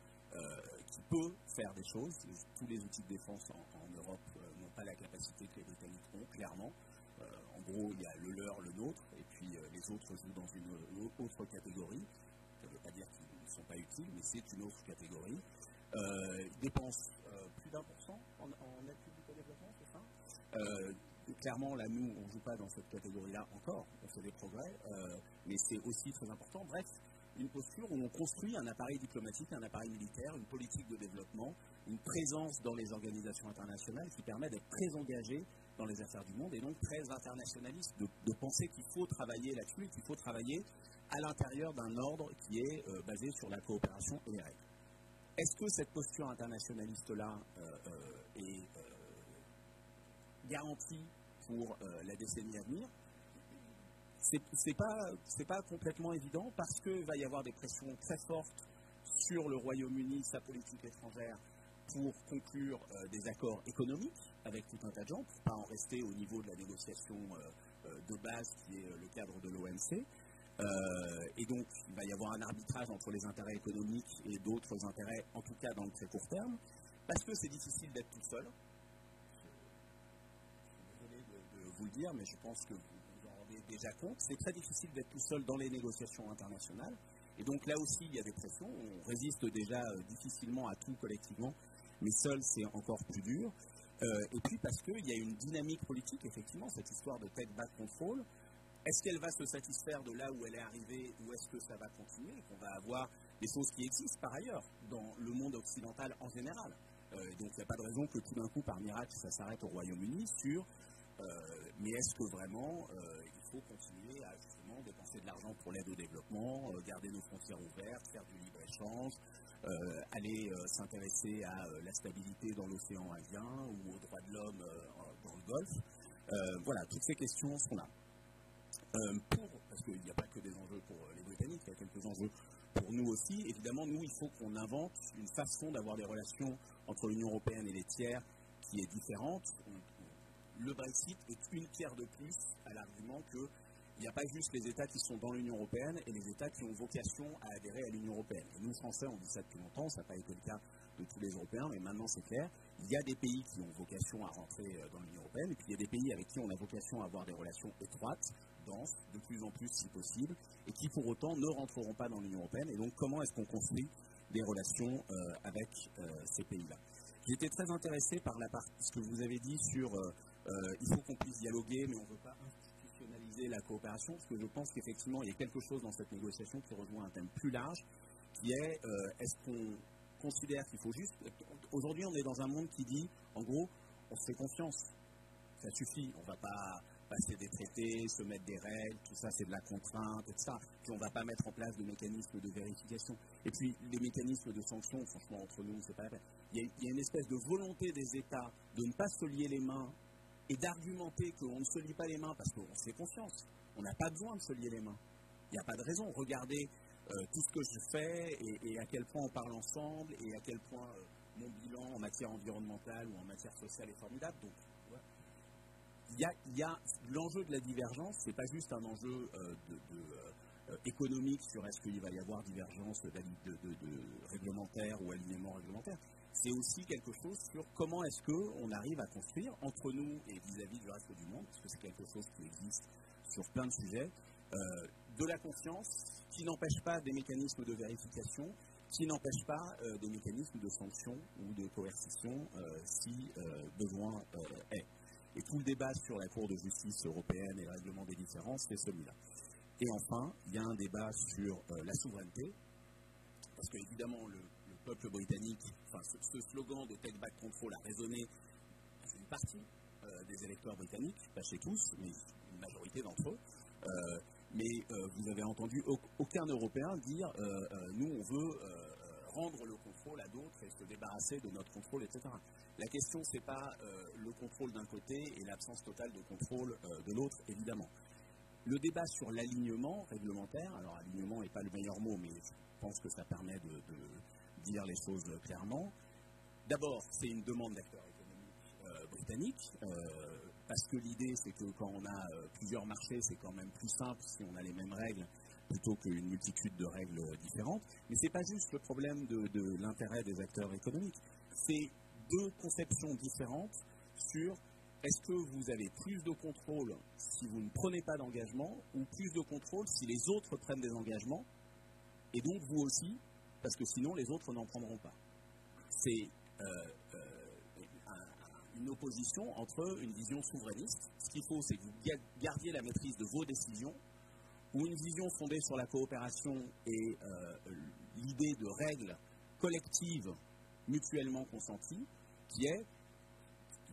qui peut faire des choses. Tous les outils de défense en Europe n'ont pas la capacité que les Britanniques ont, clairement. En gros, il y a le leur, le nôtre, et puis les autres jouent dans une autre catégorie. Ça ne veut pas dire qu'ils ne sont pas utiles, mais c'est une autre catégorie. Ils dépensent plus d'1% en aide publique au développement, c'est ça clairement, là, nous, on ne joue pas dans cette catégorie-là encore. On fait des progrès, mais c'est aussi très important. Bref, une posture où on construit un appareil diplomatique, un appareil militaire, une politique de développement, une présence dans les organisations internationales qui permet d'être très engagé dans les affaires du monde et donc très internationaliste, de penser qu'il faut travailler là-dessus et qu'il faut travailler à l'intérieur d'un ordre qui est basé sur la coopération et les règles. Est-ce que cette posture internationaliste-là est garantie pour la décennie à venir? C'est pas complètement évident parce qu'il va y avoir des pressions très fortes sur le Royaume-Uni, sa politique étrangère, pour conclure des accords économiques avec tout un tas de gens, pour ne pas en rester au niveau de la négociation de base qui est le cadre de l'OMC. Et donc, il va y avoir un arbitrage entre les intérêts économiques et d'autres intérêts, en tout cas dans le très court terme, parce que c'est difficile d'être tout seul. Je suis désolé de vous le dire, mais je pense que vous en rendez déjà compte. C'est très difficile d'être tout seul dans les négociations internationales. Et donc là aussi, il y a des pressions. On résiste déjà difficilement à tout collectivement, mais seul, c'est encore plus dur. Et puis parce qu'il y a une dynamique politique, effectivement, cette histoire de take back control. Est-ce qu'elle va se satisfaire de là où elle est arrivée ou est-ce que ça va continuer et qu'on va avoir des choses qui existent par ailleurs dans le monde occidental en général? Donc il n'y a pas de raison que tout d'un coup, par miracle, ça s'arrête au Royaume-Uni sur mais est-ce que vraiment il faut continuer à justement dépenser de l'argent pour l'aide au développement, garder nos frontières ouvertes, faire du libre-échange, aller s'intéresser à la stabilité dans l'océan Indien ou aux droits de l'homme dans le Golfe? Voilà, toutes ces questions sont là. Parce qu'il n'y a pas que des enjeux pour les Britanniques, il y a quelques enjeux pour nous aussi. Évidemment, nous, il faut qu'on invente une façon d'avoir des relations entre l'Union européenne et les tiers qui est différente. Le Brexit est une pierre de plus à l'argument qu'il n'y a pas juste les États qui sont dans l'Union européenne et les États qui ont vocation à adhérer à l'Union européenne. Et nous, Français, on dit ça depuis longtemps, ça n'a pas été le cas de tous les Européens, mais maintenant c'est clair. Il y a des pays qui ont vocation à rentrer dans l'Union européenne, et puis il y a des pays avec qui on a vocation à avoir des relations étroites, denses, de plus en plus si possible, et qui pour autant ne rentreront pas dans l'Union européenne. Et donc comment est-ce qu'on construit des relations avec ces pays-là? J'étais très intéressé par ce que vous avez dit sur il faut qu'on puisse dialoguer, mais on ne veut pas institutionnaliser la coopération, parce que je pense qu'effectivement il y a quelque chose dans cette négociation qui rejoint un thème plus large, qui est est-ce qu'on considère qu'il faut juste... Aujourd'hui, on est dans un monde qui dit, en gros, on se fait confiance. Ça suffit. On ne va pas passer des traités, se mettre des règles, tout ça, c'est de la contrainte, etc. Puis on ne va pas mettre en place de mécanismes de vérification. Et puis, les mécanismes de sanctions, franchement, entre nous, c'est pas la peine. Il y a une espèce de volonté des États de ne pas se lier les mains et d'argumenter qu'on ne se lie pas les mains parce qu'on se fait confiance. On n'a pas besoin de se lier les mains. Il n'y a pas de raison. Regardez tout ce que je fais et à quel point on parle ensemble et à quel point mon bilan en matière environnementale ou en matière sociale est formidable. Donc, ouais. Il y a l'enjeu de la divergence, c'est pas juste un enjeu économique sur est-ce qu'il va y avoir divergence de réglementaire ou alignement réglementaire. C'est aussi quelque chose sur comment est-ce qu'on arrive à construire entre nous et vis-à-vis du reste du monde, parce que c'est quelque chose qui existe sur plein de sujets, de la confiance qui n'empêche pas des mécanismes de vérification, qui n'empêche pas des mécanismes de sanction ou de coercition si besoin est. Et tout le débat sur la Cour de justice européenne et le règlement des différends, c'est celui-là. Et enfin, il y a un débat sur la souveraineté, parce qu'évidemment, le peuple britannique, enfin, ce slogan de Take Back Control a résonné partie des électeurs britanniques, pas chez tous, mais une majorité d'entre eux. Mais vous avez entendu aucun Européen dire nous on veut rendre le contrôle à d'autres et se débarrasser de notre contrôle, etc. La question c'est pas le contrôle d'un côté et l'absence totale de contrôle de l'autre, évidemment. Le débat sur l'alignement réglementaire, alors alignement n'est pas le meilleur mot, mais je pense que ça permet de dire les choses clairement. D'abord, c'est une demande d'acteurs économiques britanniques, parce que l'idée, c'est que quand on a plusieurs marchés, c'est quand même plus simple si on a les mêmes règles plutôt qu'une multitude de règles différentes. Mais ce n'est pas juste le problème de l'intérêt des acteurs économiques. C'est deux conceptions différentes sur est-ce que vous avez plus de contrôle si vous ne prenez pas d'engagement ou plus de contrôle si les autres prennent des engagements et donc vous aussi, parce que sinon les autres n'en prendront pas. C'est une opposition entre une vision souverainiste, ce qu'il faut c'est que vous gardiez la maîtrise de vos décisions, ou une vision fondée sur la coopération et l'idée de règles collectives mutuellement consenties, qui est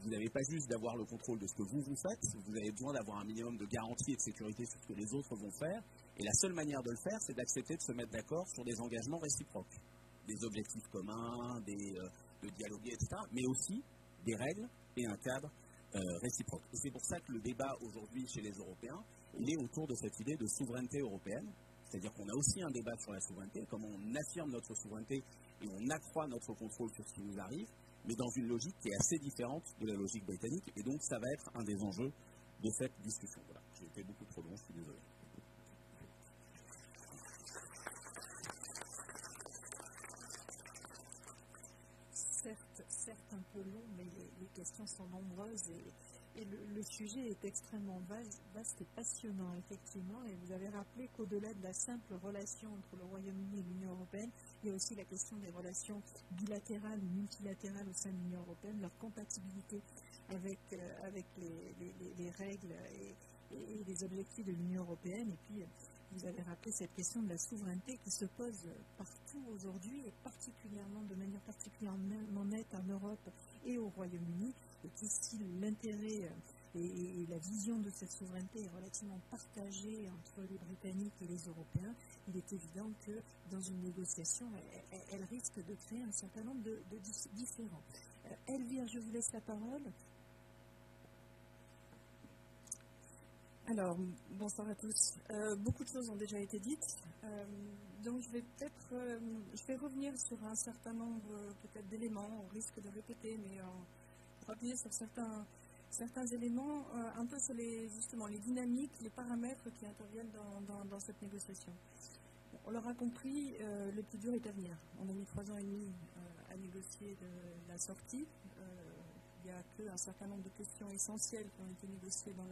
vous n'avez pas juste d'avoir le contrôle de ce que vous faites, vous avez besoin d'avoir un minimum de garantie et de sécurité sur ce que les autres vont faire, et la seule manière de le faire, c'est d'accepter de se mettre d'accord sur des engagements réciproques, des objectifs communs, de dialoguer, etc., mais aussi des règles et un cadre réciproque. Et c'est pour ça que le débat aujourd'hui chez les Européens, il est autour de cette idée de souveraineté européenne, c'est-à-dire qu'on a aussi un débat sur la souveraineté, comment on affirme notre souveraineté et on accroît notre contrôle sur ce qui nous arrive, mais dans une logique qui est assez différente de la logique britannique, et donc ça va être un des enjeux de cette discussion. Voilà, j'ai été beaucoup trop long, je suis désolé. Certes un peu long, mais les questions sont nombreuses et le sujet est extrêmement vaste et passionnant, effectivement. Et vous avez rappelé qu'au-delà de la simple relation entre le Royaume-Uni et l'Union européenne, il y a aussi la question des relations bilatérales ou multilatérales au sein de l'Union européenne, leur compatibilité avec les règles et les objectifs de l'Union européenne. Et puis, vous avez rappelé cette question de la souveraineté qui se pose partout aujourd'hui et particulièrement de manière particulièrement nette en Europe et au Royaume-Uni. Et qui, si l'intérêt et la vision de cette souveraineté est relativement partagée entre les Britanniques et les Européens, il est évident que dans une négociation, elle risque de créer un certain nombre de différends. Elvire, je vous laisse la parole. Alors, bonsoir à tous. Beaucoup de choses ont déjà été dites, donc je vais revenir sur un certain nombre peut-être d'éléments, on risque de répéter, mais on va appuyer sur certains éléments, un peu sur justement les dynamiques, les paramètres qui interviennent dans cette négociation. On l'aura compris, le plus dur est à venir. On a mis 3 ans et demi à négocier de la sortie. Il n'y a qu'un certain nombre de questions essentielles qui ont été négociées dans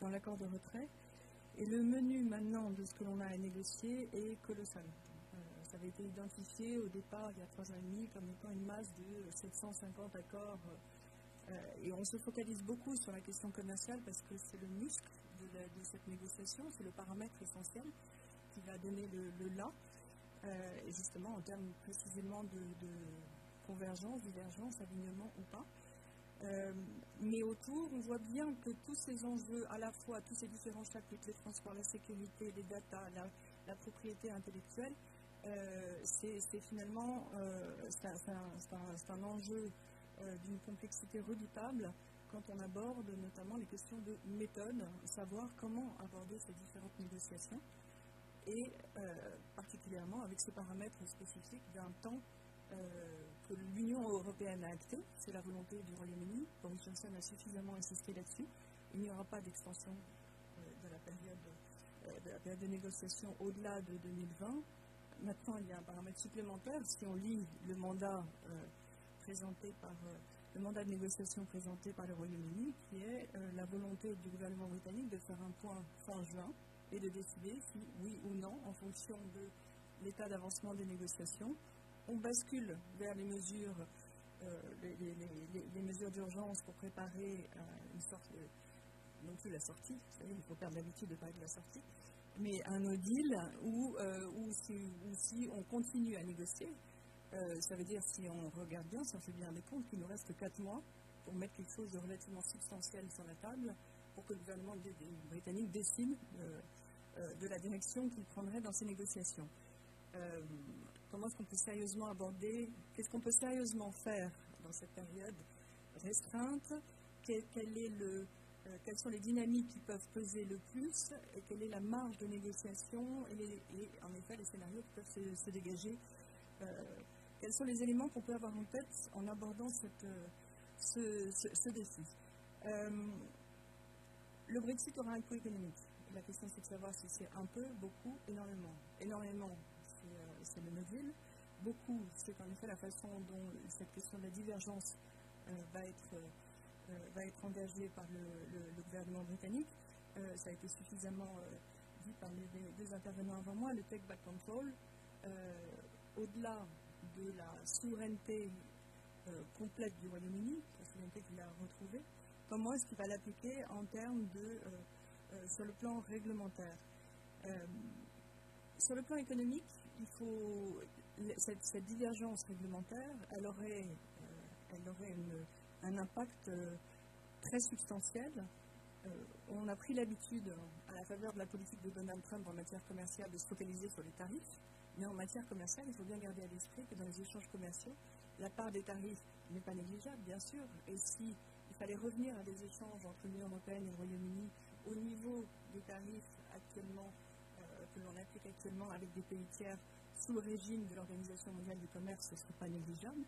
l'accord de retrait. Et le menu maintenant de ce que l'on a à négocier est colossal. Ça avait été identifié au départ, il y a 3 ans et demi, comme étant une masse de 750 accords. Et on se focalise beaucoup sur la question commerciale parce que c'est le muscle de cette négociation, c'est le paramètre essentiel qui va donner le là. Et justement, en termes précisément de convergence, divergence, alignement ou pas. Mais autour, on voit bien que tous ces enjeux, à la fois tous ces différents chapitres, les transports, la sécurité, les data, la propriété intellectuelle, c'est finalement c'est un enjeu d'une complexité redoutable quand on aborde notamment les questions de méthode, savoir comment aborder ces différentes négociations, et particulièrement avec ce paramètre spécifique d'un temps que l'Union européenne a acté, c'est la volonté du Royaume-Uni. Boris Johnson a suffisamment insisté là-dessus. Il n'y aura pas d'extension de la période de négociation au-delà de 2020. Maintenant, il y a un paramètre supplémentaire. Si on lit le mandat le mandat de négociation présenté par le Royaume-Uni, qui est la volonté du gouvernement britannique de faire un point fin juin et de décider si, oui ou non, en fonction de l'état d'avancement des négociations, on bascule vers les mesures d'urgence pour préparer une sorte de, non plus la sortie, vous savez, il faut perdre l'habitude de parler de la sortie, mais un no deal ou si on continue à négocier. Ça veut dire, si on regarde bien, si on fait bien des comptes, qu'il nous reste 4 mois pour mettre quelque chose de relativement substantiel sur la table, pour que le gouvernement britannique décide de la direction qu'il prendrait dans ces négociations. Comment est-ce qu'on peut sérieusement aborder, qu'est-ce qu'on peut sérieusement faire dans cette période restreinte, quelles sont les dynamiques qui peuvent peser le plus, et quelle est la marge de négociation, et en effet les scénarios qui peuvent se dégager. Quels sont les éléments qu'on peut avoir en tête en abordant ce défi. Le Brexit aura un coût économique. La question, c'est de savoir si c'est un peu, beaucoup, énormément. Énormément, c'est le no deal. Beaucoup, c'est en effet la façon dont cette question de la divergence va être engagée par le gouvernement britannique. Ça a été suffisamment dit par les deux intervenants avant moi. Le take back control, au-delà de la souveraineté complète du Royaume-Uni, la souveraineté qu'il a retrouvée, comment est-ce qu'il va l'appliquer en termes sur le plan réglementaire. Sur le plan économique, cette divergence réglementaire, elle aurait un impact très substantiel. On a pris l'habitude, à la faveur de la politique de Donald Trump en matière commerciale, de se focaliser sur les tarifs. Mais en matière commerciale, il faut bien garder à l'esprit que dans les échanges commerciaux, la part des tarifs n'est pas négligeable, bien sûr. Et s'il fallait revenir à des échanges entre l'Union européenne et le Royaume-Uni au niveau des tarifs actuellement, que l'on applique actuellement avec des pays tiers sous le régime de l'Organisation mondiale du commerce, ce ne serait pas négligeable.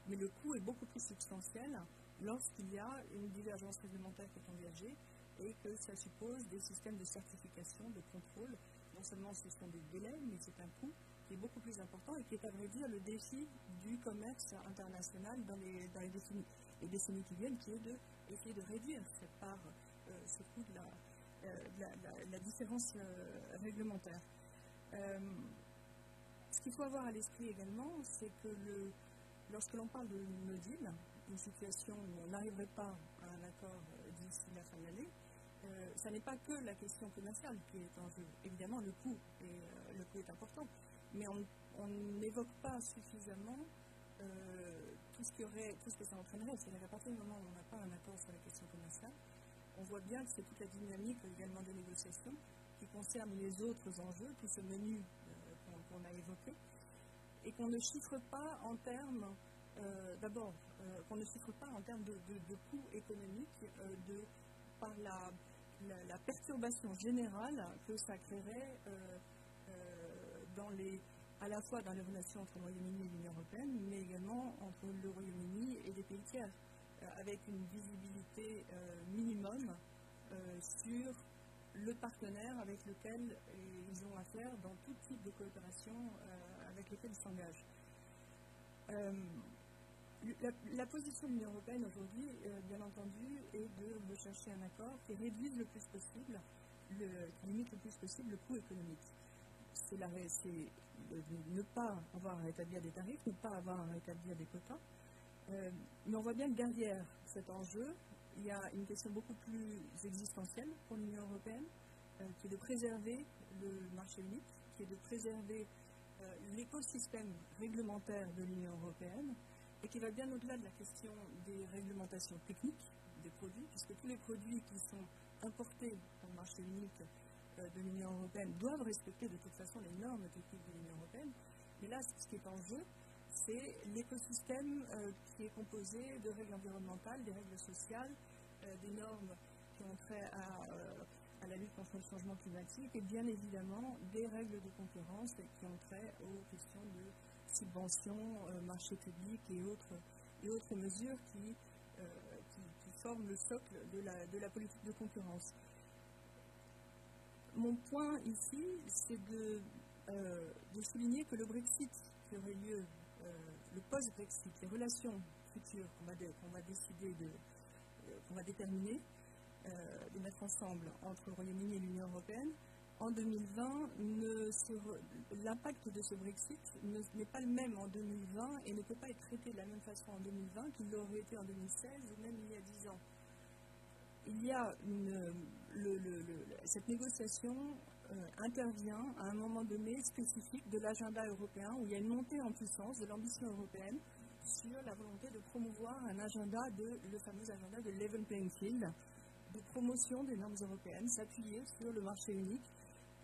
Mais le coût est beaucoup plus substantiel lorsqu'il y a une divergence réglementaire qui est engagée et que ça suppose des systèmes de certification, de contrôle. Non seulement ce sont des délais, mais c'est un coût qui est beaucoup plus important et qui est à vrai dire le défi du commerce international dans les décennies qui viennent, qui est d'essayer de réduire cette part, ce coût de la différence réglementaire. Ce qu'il faut avoir à l'esprit également, c'est que lorsque l'on parle de no deal, une situation où on n'arriverait pas à un accord d'ici la fin de l'année, ça n'est pas que la question commerciale qui est en jeu. Évidemment, le coût est important, mais on n'évoque pas suffisamment tout ce que ça entraînerait. C'est-à-dire qu'à partir du moment où on n'a pas un accord sur la question commerciale, on voit bien que c'est toute la dynamique également des négociations qui concerne les autres enjeux, tout ce menu qu'on a évoqué, et qu'on ne chiffre pas en termes, qu'on ne chiffre pas en termes de coûts économiques, par la perturbation générale que ça créerait à la fois dans les relations entre le Royaume-Uni et l'Union européenne, mais également entre le Royaume-Uni et des pays tiers, avec une visibilité minimum sur le partenaire avec lequel ils ont affaire dans tout type de coopération avec lequel ils s'engagent. La position de l'Union européenne aujourd'hui, bien entendu, est de rechercher un accord qui réduise le plus possible, qui limite le plus possible le coût économique. C'est ne pas avoir à établir des tarifs, ne pas avoir à établir des quotas. Mais on voit bien que derrière cet enjeu, il y a une question beaucoup plus existentielle pour l'Union européenne, qui est de préserver le marché unique, qui est de préserver l'écosystème réglementaire de l'Union européenne, et qui va bien au-delà de la question des réglementations techniques des produits, puisque tous les produits qui sont importés dans le marché unique de l'Union européenne doivent respecter de toute façon les normes techniques de l'Union européenne. Mais là, ce qui est en jeu, c'est l'écosystème qui est composé de règles environnementales, des règles sociales, des normes qui ont trait à la lutte contre le changement climatique et bien évidemment des règles de concurrence qui ont trait aux questions de subventions, marchés publics et autres mesures qui forment le socle de la politique de concurrence. Mon point ici, c'est de souligner que le Brexit qui aurait lieu, le post-Brexit, les relations futures qu'on va décider qu'on va déterminer, de mettre ensemble entre le Royaume-Uni et l'Union européenne, en 2020, l'impact de ce Brexit n'est pas le même en 2020 et ne peut pas être traité de la même façon en 2020 qu'il l'aurait été en 2016 ou même il y a 10 ans. Il y a cette négociation intervient à un moment donné spécifique de l'agenda européen où il y a une montée en puissance de l'ambition européenne sur la volonté de promouvoir un agenda, le fameux agenda de level playing field, de promotion des normes européennes, s'appuyer sur le marché unique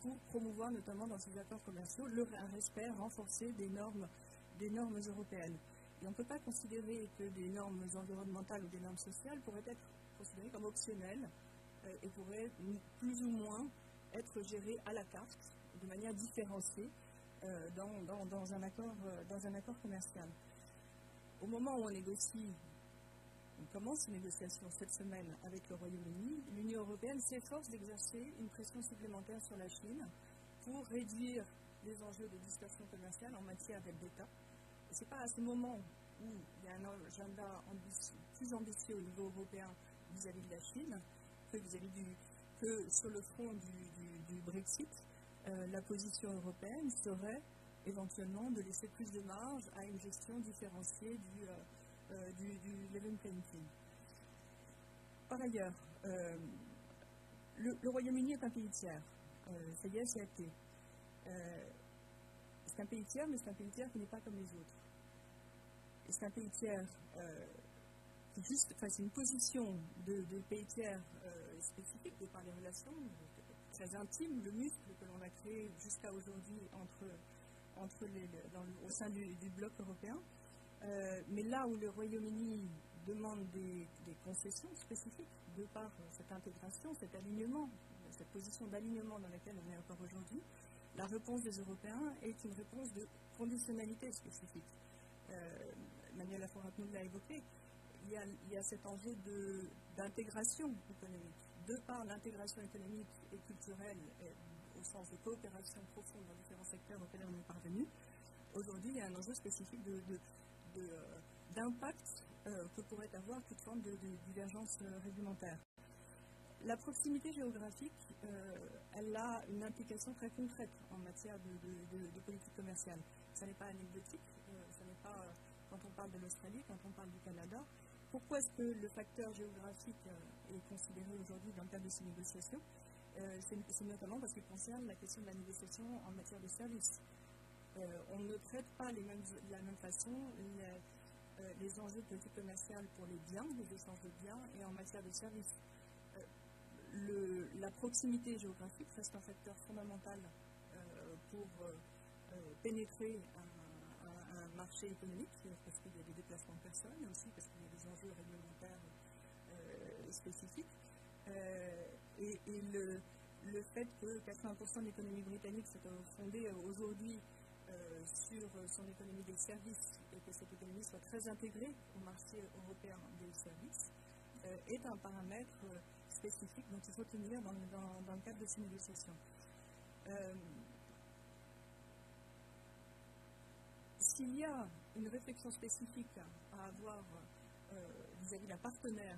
pour promouvoir notamment dans ces accords commerciaux un respect renforcé des normes européennes. Et on ne peut pas considérer que des normes environnementales ou des normes sociales pourraient être considérées comme optionnelles et pourraient plus ou moins être gérées à la carte, de manière différenciée dans un accord commercial. Au moment où on commence les négociations cette semaine avec le Royaume-Uni, l'Union européenne s'efforce d'exercer une pression supplémentaire sur la Chine pour réduire les enjeux de distorsion commerciale en matière d'aide d'État. Et ce n'est pas à ce moment où il y a un agenda plus ambitieux au niveau européen vis-à-vis de la Chine que sur le front du Brexit, la position européenne serait éventuellement de laisser plus de marge à une gestion différenciée du level playing field. Par ailleurs, le Royaume-Uni est un pays tiers. Ça y est, c'est acté. C'est un pays tiers, mais c'est un pays tiers qui n'est pas comme les autres. Et c'est un pays tiers c'est une position de pays tiers spécifique de par les relations très intimes, le muscle que l'on a créé jusqu'à aujourd'hui au sein du bloc européen. Mais là où le Royaume-Uni demande des concessions spécifiques de par cette intégration, cet alignement, cette position d'alignement dans laquelle on est encore aujourd'hui, la réponse des Européens est une réponse de conditionnalité spécifique. Manuel Laforest l'a évoqué, il y a cet enjeu d'intégration économique. De par l'intégration économique et culturelle, au sens de coopération profonde dans différents secteurs auxquels on est parvenu, aujourd'hui il y a un enjeu spécifique d'impact que pourrait avoir toute forme de divergence réglementaire. La proximité géographique, elle a une implication très concrète en matière de politique commerciale. Ça n'est pas anecdotique, ça n'est pas quand on parle de l'Australie, quand on parle du Canada. Pourquoi est-ce que le facteur géographique est considéré aujourd'hui dans le cadre de ces négociations? C'est notamment parce qu'il concerne la question de la négociation en matière de services. On ne traite pas de la même façon les enjeux de politique commerciale pour les biens, les échanges de biens, et en matière de services. La proximité géographique reste un facteur fondamental pour pénétrer un marché économique, parce qu'il y a des déplacements de personnes, mais aussi parce qu'il y a des enjeux réglementaires spécifiques. Et le fait que 80% de l'économie britannique soit fondée aujourd'hui sur son économie des services et que cette économie soit très intégrée au marché européen des services est un paramètre spécifique dont il faut tenir dans le cadre de ces négociations. S'il y a une réflexion spécifique à avoir vis-à-vis d'un partenaire,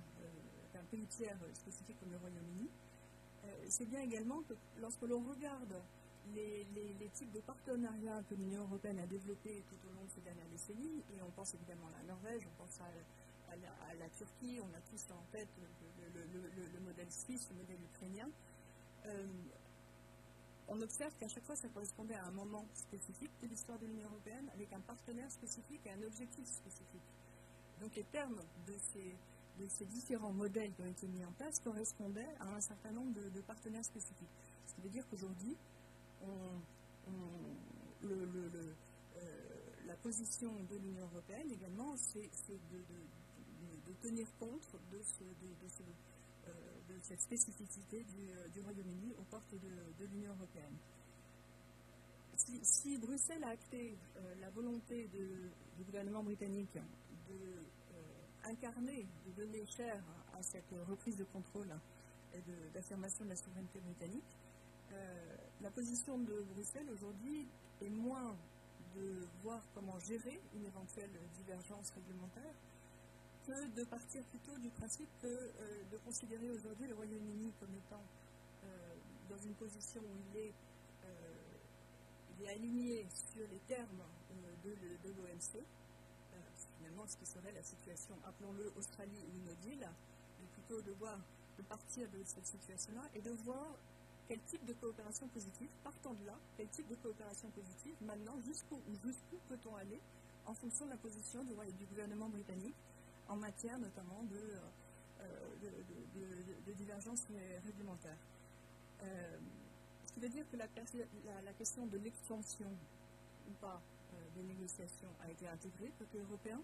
d'un pays tiers spécifique comme le Royaume-Uni, c'est bien également que lorsque l'on regarde les types de partenariats que l'Union européenne a développés tout au long de ces dernières décennies, et on pense évidemment à la Norvège, on pense à la Turquie, on a tous en tête le modèle suisse, le modèle ukrainien, on observe qu'à chaque fois ça correspondait à un moment spécifique de l'histoire de l'Union européenne avec un partenaire spécifique et un objectif spécifique. Donc les termes de ces différents modèles qui ont été mis en place correspondaient à un certain nombre de partenaires spécifiques. Ce qui veut dire qu'aujourd'hui, la position de l'Union européenne également, c'est de tenir compte de cette spécificité du Royaume-Uni aux portes de l'Union européenne. Si Bruxelles a acté la volonté du gouvernement britannique d'incarner, de donner chair à cette reprise de contrôle et d'affirmation de la souveraineté britannique, la position de Bruxelles aujourd'hui est moins de voir comment gérer une éventuelle divergence réglementaire que de partir plutôt du principe de considérer aujourd'hui le Royaume-Uni comme étant dans une position où il est aligné sur les termes de l'OMC, finalement ce qui serait la situation, appelons-le Australie ou no deal, mais plutôt de partir de cette situation-là et de voir quel type de coopération positive, partant de là, quel type de coopération positive, maintenant, jusqu'où peut-on aller en fonction de la position du gouvernement britannique en matière notamment de divergences réglementaires. Ce qui veut dire que la question de l'extension ou pas des négociations a été intégrée côté européen.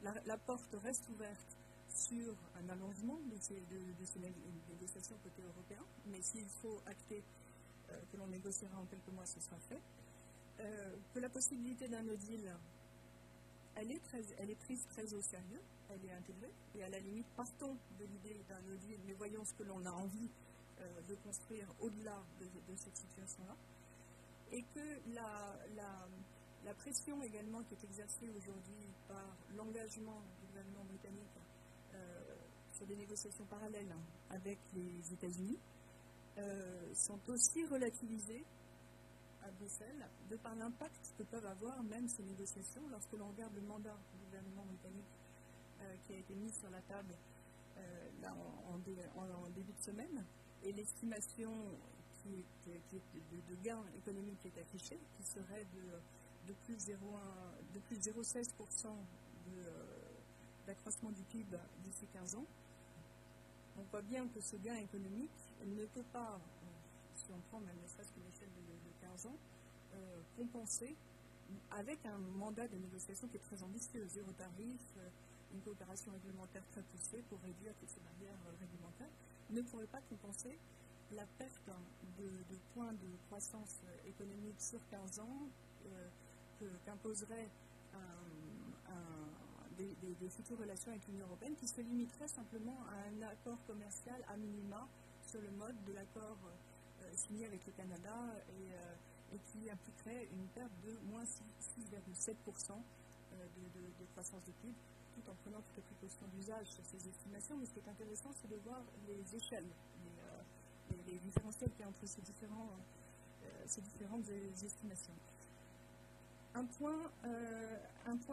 La porte reste ouverte sur un allongement de ces négociations côté européen, mais s'il faut acter que l'on négociera en quelques mois, ce sera fait. Que la possibilité d'un no deal, elle est prise très au sérieux, elle est intégrée, et à la limite, partons de l'idée d'un no deal, mais voyons ce que l'on a envie de construire au-delà de cette situation-là. Et que la pression également qui est exercée aujourd'hui par l'engagement du gouvernement britannique sur des négociations parallèles avec les États-Unis sont aussi relativisées à Bruxelles de par l'impact que peuvent avoir même ces négociations lorsque l'on regarde le mandat du gouvernement britannique qui a été mis sur la table là, en début de semaine et l'estimation de gains économiques qui est affichée, qui serait de plus 0,16% d'accroissement du PIB d'ici 15 ans. On voit bien que ce gain économique ne peut pas, si on prend même ne serait-ce que l'échelle de 15 ans, compenser avec un mandat de négociation qui est très ambitieux, zéro tarif, une coopération réglementaire très poussée pour réduire toutes ces barrières réglementaires, ne pourrait pas compenser la perte de points de croissance économique sur 15 ans qu'imposerait des futures relations avec l'Union européenne qui se limiteraient simplement à un accord commercial à minima sur le mode de l'accord signé avec le Canada et qui impliquerait une perte de moins 6,7% de croissance de PIB, tout en prenant toutes les précautions d'usage sur ces estimations. Mais ce qui est intéressant, c'est de voir les échelles, les différentiels qu'il y a entre ces différentes estimations. Un point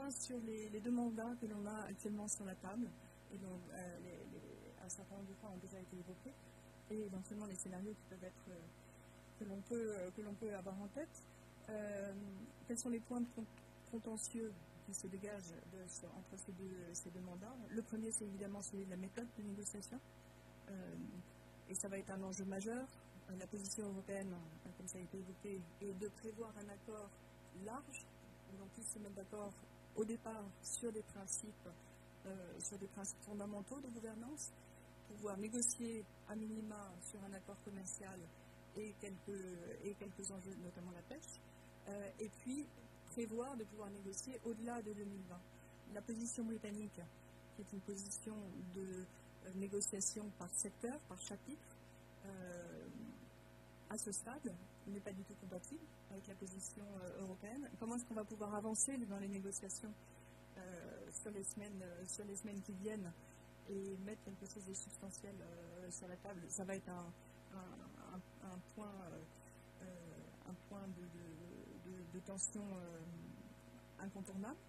sur les deux mandats que l'on a actuellement sur la table, et dont un certain nombre de points ont déjà été évoqués, et éventuellement les scénarios qui peuvent être que l'on peut avoir en tête. Quels sont les points de contentieux qui se dégagent entre ces deux mandats? Le premier, c'est évidemment celui de la méthode de négociation, et ça va être un enjeu majeur. La position européenne, comme ça a été évoqué, est de prévoir un accord large, où l'on puisse se mettre d'accord au départ sur des principes fondamentaux de gouvernance, pouvoir négocier à minima sur un accord commercial et quelques enjeux, notamment la pêche, et puis prévoir de pouvoir négocier au-delà de 2020. La position britannique, qui est une position de négociation par secteur, par chapitre, à ce stade, n'est pas du tout compatible avec la position européenne. Comment est-ce qu'on va pouvoir avancer dans les négociations sur les semaines qui viennent et mettre quelque chose de substantiel sur la table? Ça va être un point de tension incontournable.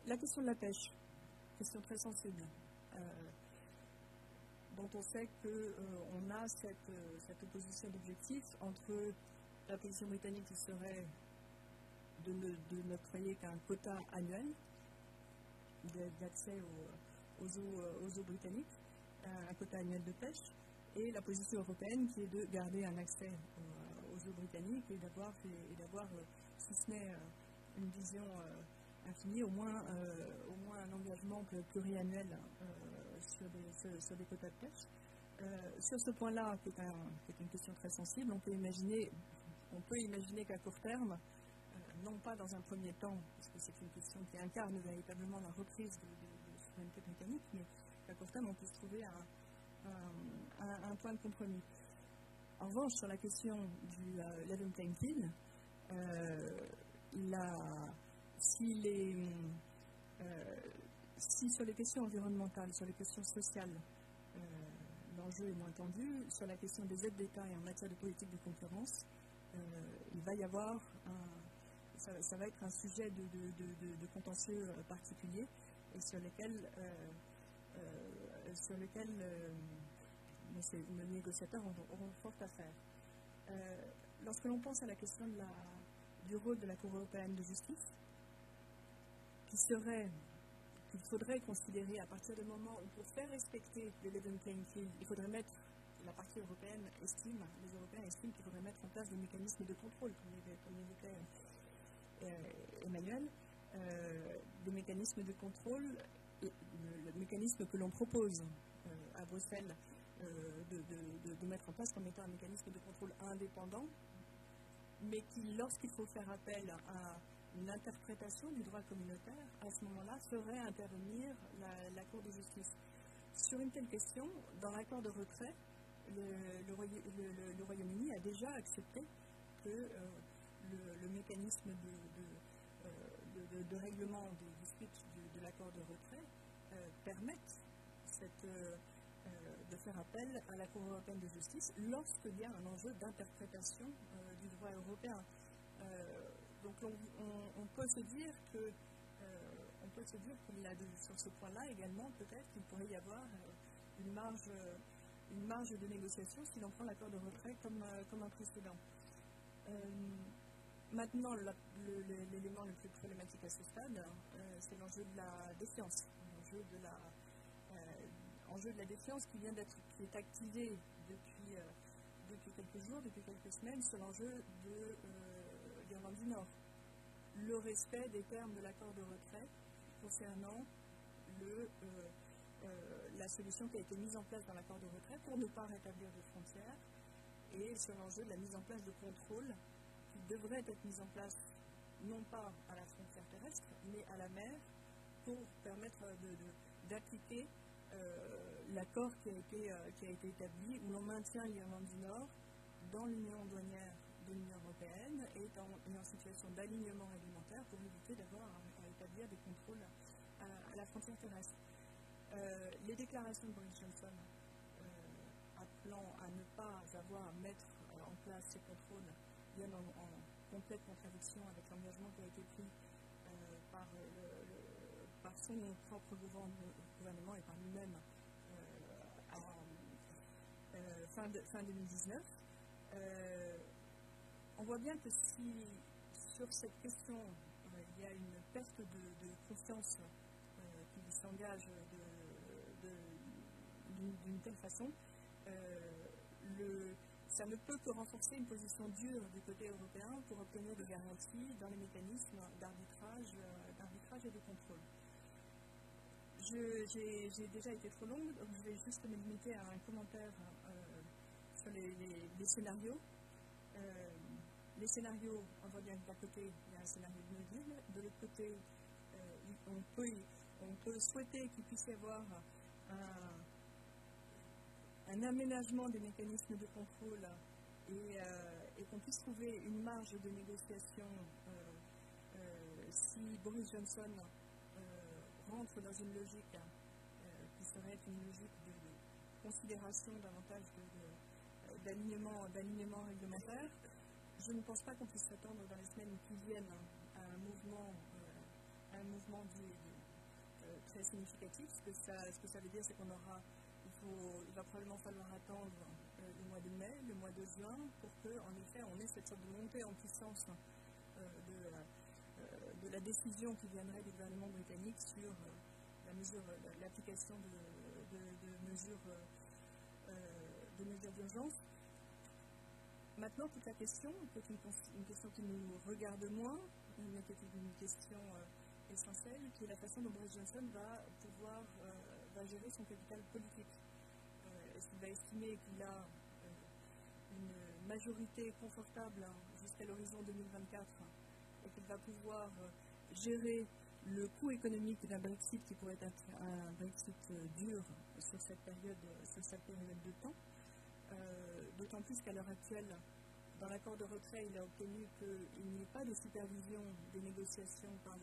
La question de la pêche, question très sensible, dont on sait qu'on a cette opposition d'objectifs entre la position britannique qui serait de n'octroyer qu'un quota annuel d'accès aux eaux britanniques, un quota annuel de pêche, et la position européenne qui est de garder un accès aux eaux britanniques et d'avoir, si ce n'est une vision infinie, au moins un engagement pluriannuel sur des quotas de pêche. Sur ce point-là, qui est une question très sensible, on peut imaginer qu'à court terme, non pas dans un premier temps, parce que c'est une question qui incarne véritablement la reprise de souveraineté britannique, mais qu'à court terme, on puisse trouver un point de compromis. En revanche, sur la question du level playing field, si sur les questions environnementales, sur les questions sociales, l'enjeu est moins tendu, sur la question des aides d'État et en matière de politique de concurrence, il va y avoir ça va être un sujet de contentieux particulier et sur lequel nos négociateurs auront fort à faire. Lorsque l'on pense à la question du rôle de la Cour européenne de justice, qu'il faudrait considérer à partir du moment où, pour faire respecter le level playing field, il faudrait mettre, la partie européenne estime, les Européens estiment qu'il faudrait mettre en place des mécanismes de contrôle, comme l'évoquait Emmanuel, des mécanismes de contrôle, le mécanisme que l'on propose à Bruxelles de mettre en place comme étant un mécanisme de contrôle indépendant, mais qui, lorsqu'il faut faire appel à une interprétation du droit communautaire, à ce moment-là, ferait intervenir la Cour de justice. Sur une telle question, dans l'accord de retrait, le Royaume-Uni a déjà accepté que le mécanisme de règlement des disputes de l'accord de retrait permette de faire appel à la Cour européenne de justice lorsqu'il y a un enjeu d'interprétation du droit européen. Donc on peut se dire que sur ce point-là également, peut-être qu'il pourrait y avoir une marge de négociation si l'on prend l'accord de retrait comme un précédent. Maintenant, l'élément le plus problématique à ce stade, c'est l'enjeu de la défiance. Enjeu de la défiance qui est activé depuis quelques jours, depuis quelques semaines, sur l'enjeu de l'Irlande du Nord. Le respect des termes de l'accord de retrait concernant la solution qui a été mise en place dans l'accord de retrait pour ne pas rétablir de frontières, et sur l'enjeu de la mise en place de contrôles qui devraient être mis en place non pas à la frontière terrestre, mais à la mer, pour permettre d'appliquer l'accord qui a été établi, où l'on maintient l'Irlande du Nord dans l'union douanière de l'Union européenne et en situation d'alignement réglementaire pour éviter d'avoir à établir des contrôles à la frontière terrestre. Les déclarations de Boris Johnson appelant à ne pas avoir à mettre en place ces contrôles viennent en complète contradiction avec l'engagement qui a été pris par son propre gouvernement et par lui-même fin 2019. On voit bien que si sur cette question il y a une perte de confiance qui s'engage d'une telle façon, ça ne peut que renforcer une position dure du côté européen pour obtenir des garanties dans les mécanismes d'arbitrage et de contrôle. J'ai déjà été trop longue, donc je vais juste me limiter à un commentaire sur les scénarios. Les scénarios, on voit bien que d'un côté, il y a un scénario de no deal, de l'autre côté, on peut souhaiter qu'il puisse y avoir un aménagement des mécanismes de contrôle et qu'on puisse trouver une marge de négociation si Boris Johnson rentre dans une logique qui serait une logique de considération davantage d'alignement réglementaire. Je ne pense pas qu'on puisse s'attendre dans les semaines qui viennent à un mouvement très significatif. Ce que ça veut dire, c'est il va probablement falloir attendre le mois de mai, le mois de juin, pour qu'en effet on ait cette sorte de montée en puissance de la décision qui viendrait du gouvernement britannique sur l'application de mesures d'urgence. Maintenant, toute la question, peut-être une question qui nous regarde moins, mais qui est une question essentielle, qui est la façon dont Boris Johnson va gérer son capital politique. Est-ce qu'il va estimer qu'il a une majorité confortable jusqu'à l'horizon 2024 et qu'il va pouvoir gérer le coût économique d'un Brexit qui pourrait être un Brexit dur sur cette période de temps, d'autant plus qu'à l'heure actuelle, dans l'accord de retrait, il a obtenu qu'il n'y ait pas de supervision des négociations par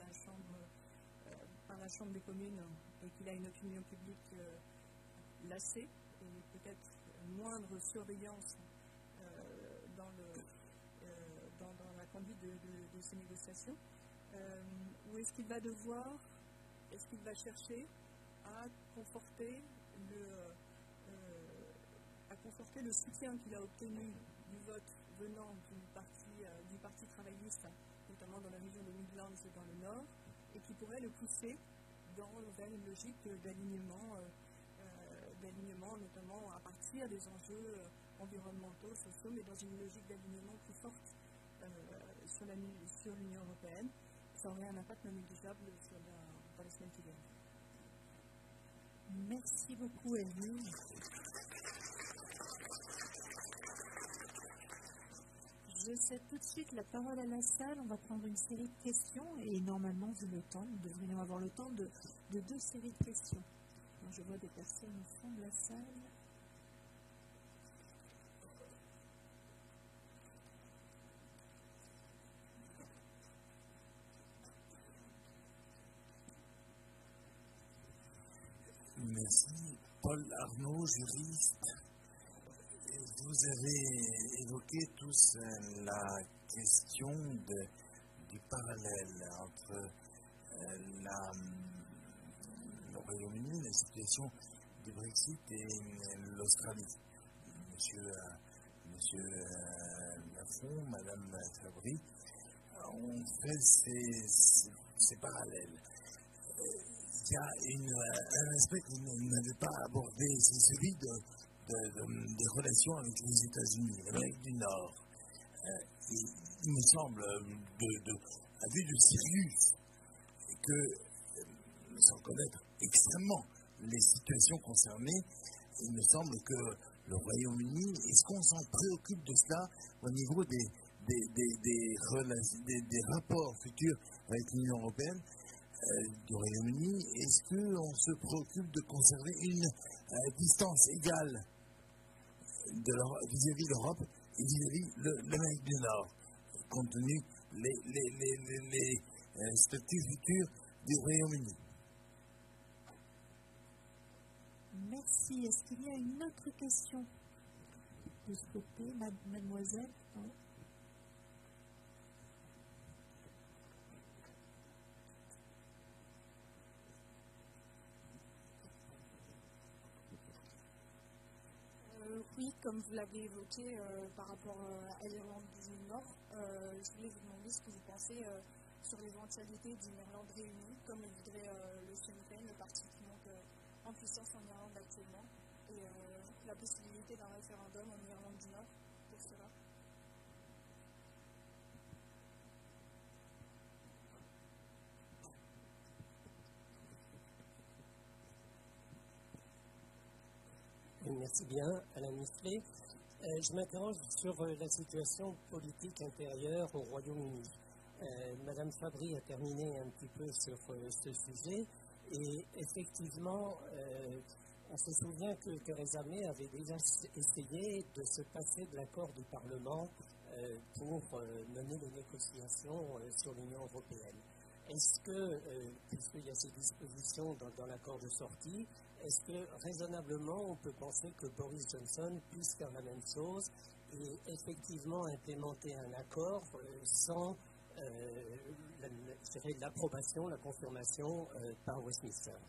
la Chambre des communes et qu'il a une opinion publique lassée et peut-être moindre surveillance dans la conduite de ces négociations. Ou est-ce qu'il va chercher à conforter le soutien qu'il a obtenu du vote venant du parti travailliste, notamment dans la région des Midlands et dans le Nord, et qui pourrait le pousser vers une logique d'alignement, notamment à partir des enjeux environnementaux, sociaux, mais dans une logique d'alignement plus forte sur l'Union européenne. Ça aurait un impact non négligeable dans les semaines qui viennent. Merci beaucoup, Elvire. Je cède tout de suite la parole à la salle. On va prendre une série de questions et normalement, vu le temps, nous devrions avoir le temps de 2 séries de questions. Donc, je vois des personnes au fond de la salle. Merci. Paul Arnaud, juriste. Vous avez évoqué tous la question du parallèle entre le Royaume-Uni, la situation du Brexit et l'Australie. Monsieur Lafont, Madame Fabry, ont fait ces parallèles. Il y a un aspect que vous n'avez pas abordé, c'est celui des relations avec les États-Unis, l'Amérique du Nord. Il me semble, à vue de Sirius, que, sans connaître extrêmement les situations concernées, il me semble que le Royaume-Uni, est-ce qu'on s'en préoccupe de cela au niveau des rapports futurs avec l'Union européenne du Royaume-Uni? Est-ce qu'on se préoccupe de conserver une distance égale vis-à-vis de l'Europe et vis-à-vis de l'Amérique du Nord, compte tenu les statuts futurs du Royaume-Uni? Merci. Est-ce qu'il y a une autre question de ce côté, mademoiselle? Oui, comme vous l'avez évoqué par rapport à l'Irlande du Nord, je voulais vous demander ce que vous pensez sur l'éventualité d'une Irlande réunie, comme le voudrait le Sinn Féin, le parti qui monte en puissance en Irlande actuellement, et la possibilité d'un référendum en Irlande du Nord pour cela. Merci bien, Alain Mifflet. Je m'interroge sur la situation politique intérieure au Royaume-Uni. Madame Fabry a terminé un petit peu sur ce sujet et effectivement, on se souvient que Theresa May avait déjà essayé de se passer de l'accord du Parlement pour mener les négociations sur l'Union européenne. Est-ce que, puisqu'il y a ces dispositions dans l'accord de sortie, est-ce que raisonnablement on peut penser que Boris Johnson puisse faire la même chose et effectivement implémenter un accord sans l'approbation, la confirmation par Westminster?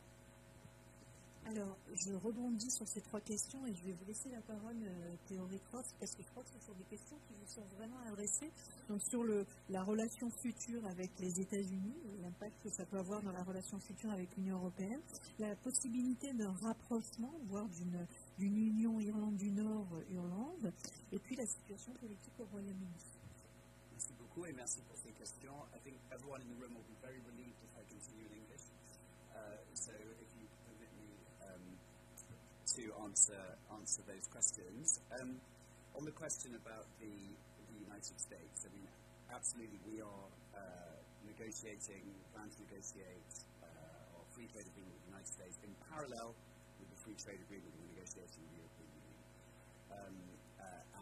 Alors, je rebondis sur ces 3 questions et je vais vous laisser la parole, Théo Ricroft, parce que je crois que ce sont des questions qui vous sont vraiment adressées. Donc, sur la relation future avec les États-Unis, l'impact que ça peut avoir dans la relation future avec l'Union européenne, la possibilité d'un rapprochement, voire d'une union Irlande du Nord-Irlande, et puis la situation politique au Royaume-Uni. Merci beaucoup et merci pour ces questions. I think everyone in the room will be very relieved if I continue in English. So if you permit me to answer those questions. On the question about the United States, I mean, absolutely we are plan to negotiate a free trade agreement with the United States in parallel with the free trade agreement we're negotiating with the European Union.